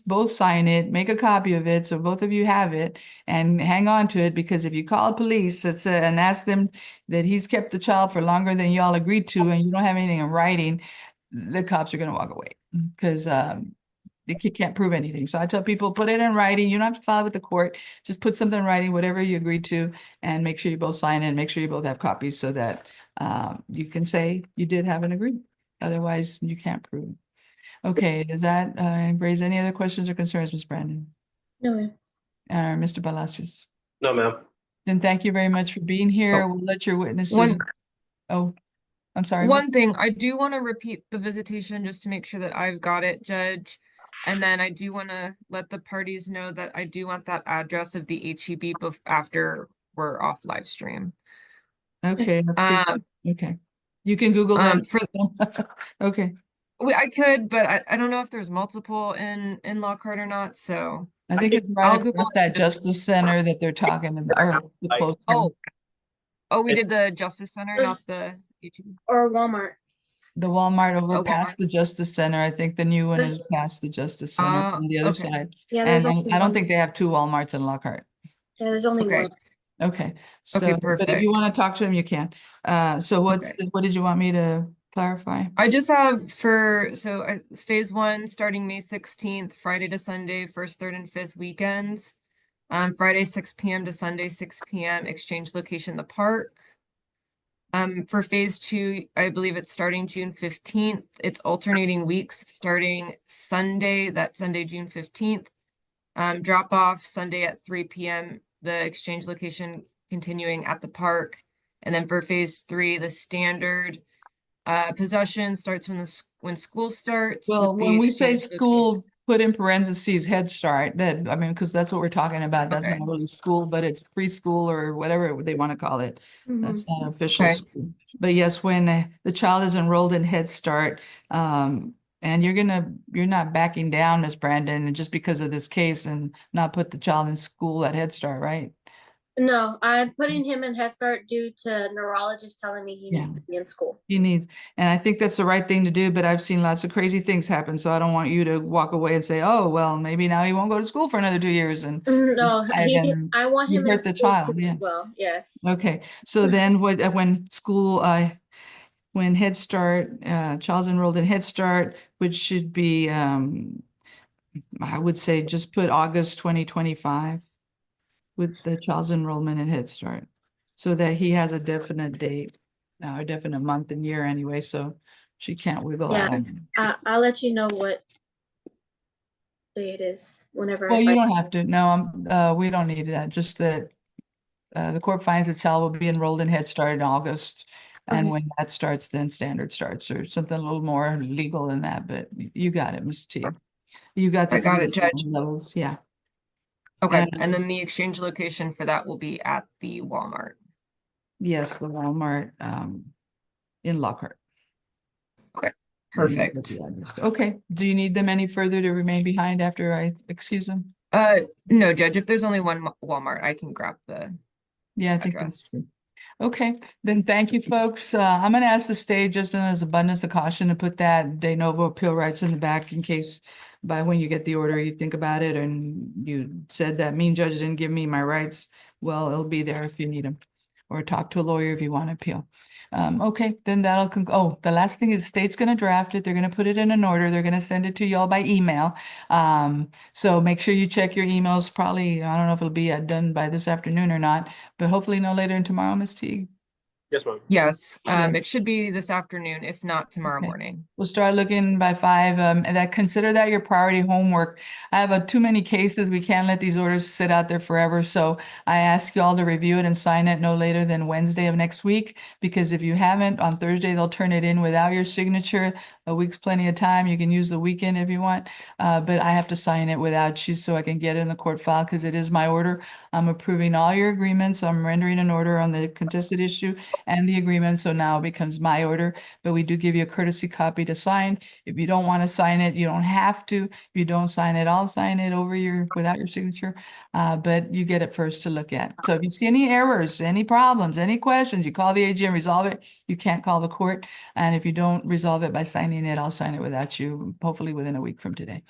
both sign it, make a copy of it so both of you have it and hang on to it, because if you call police and ask them that he's kept the child for longer than y'all agreed to and you don't have anything in writing, the cops are going to walk away because you can't prove anything. So I tell people, put it in writing. You don't have to file with the court. Just put something in writing, whatever you agreed to, and make sure you both sign it. Make sure you both have copies so that you can say you did have an agreement. Otherwise, you can't prove. Okay, does that raise any other questions or concerns, Ms. Brandon? No, ma'am. Mr. Palacios? No, ma'am. Then thank you very much for being here. We'll let your witnesses. Oh, I'm sorry. One thing, I do want to repeat the visitation just to make sure that I've got it, Judge. And then I do want to let the parties know that I do want that address of the HEB after we're off live stream. Okay. Okay. You can Google that. Okay. I could, but I don't know if there's multiple in Lockhart or not, so. I think it's I'll right Google across that Justice Center that they're talking about. Or the close one. We did the Justice Center, not the HEB. Or Walmart. The Walmart over Oh, past the Justice Center. I think the new one is past the Justice Center on the other okay. side. Yeah, And there's only I don't one. think they have two Walmarts in Lockhart. Yeah, there's only Okay. one. Okay. So, Okay, but if perfect. you want to talk to him, you can. So what did you want me to clarify? I just have phase 1 starting May 16th, Friday to Sunday, first, third, and fifth weekends. Friday 6 p.m. to Sunday 6 p.m. Exchange location the park. For phase 2, I believe it's starting June 15th. It's alternating weeks starting Sunday, June 15th. Drop off Sunday at 3 p.m. The exchange location continuing at the park. And then for phase 3, the standard possession starts when school starts. Well, with the when we say exchange school, put in parentheses Head Start, because that's what we're talking about. That's Okay. not really school, but it's preschool or whatever they want to call it. That's not official Okay. school. But yes, when the child is enrolled in Head Start, and you're not backing down, Ms. Brandon, and just because of this case and not put the child in school at Head Start, right? No, I'm putting him in Head Start due to neurologist telling me he needs Yeah. to be in school. He needs, and I think that's the right thing to do, but I've seen lots of crazy things happen. So I don't want you to walk away and say, oh, well, maybe now he won't go to school for another 2 years. And No, I want him in hurt the school child. too, Yes. well, yes. Okay. So then when school, when Head Start, child's enrolled in Head Start, which should be, I would say just put August 2025 with the child's enrollment in Head Start so that he has a definite date, a definite month and year anyway, so she can't wiggle out. I'll let you know what day it is whenever Well, I you find. don't have to. No, we don't need that. Just that the court finds the child will be enrolled in Head Start in August. And Okay. when that starts, then standard starts or something a little more legal than that. But you got it, Ms. T. You got the I got it, three Judge. levels. Yeah. Okay, and then the exchange location for that will be at the Walmart. Yes, the Walmart in Lockhart. Okay, perfect. Okay, do you need them any further to remain behind after I excuse them? No, Judge, if there's only one Walmart, I can grab the Yeah, I think that's address. good. Okay, then thank you, folks. I'm gonna ask the state just in as abundance of caution to put that de novo appeal rights in the back in case by when you get the order, you think about it and you said that mean judge didn't give me my rights. Well, it'll be there if you need them. or talk to a lawyer if you want to appeal. Okay, then oh, the last thing is state's gonna draft it. They're gonna put it in an order. They're gonna send it to y'all by email. So make sure you check your emails. Probably, I don't know if it'll be done by this afternoon or not, but hopefully no later than tomorrow, Ms. Teague. Yes, ma'am. Yes, Yeah. it should be this afternoon, if not tomorrow Okay. morning. We'll start looking by 5, and that consider that your priority homework. I have too many cases. We can't let these orders sit out there forever. So I ask you all to review it and sign it no later than Wednesday of next week, because if you haven't, on Thursday, they'll turn it in without your signature. A week's plenty of time. You can use the weekend if you want, but I have to sign it without you so I can get it in the court file because it is my order. I'm approving all your agreements. I'm rendering an order on the contested issue and the agreement. So now it becomes my order, but we do give you a courtesy copy to sign. If you don't want to sign it, you don't have to. If you don't sign it, I'll sign it without your signature. But you get it first to look at. So if you see any errors, any problems, any questions, you call the AG and resolve it. You can't call the court. And if you don't resolve it by signing it, I'll sign it without you, hopefully within a week from today.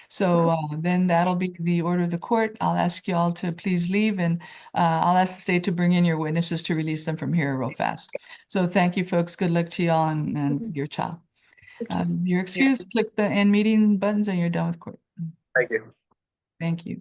So then that'll be the order of the court. I'll ask you all to please leave, and I'll ask the state to bring in your witnesses to release them from here real fast. So thank you, folks. Good luck to y'all and your child. You're excused. Click the end meeting buttons and you're done with court. Thank you. Thank you.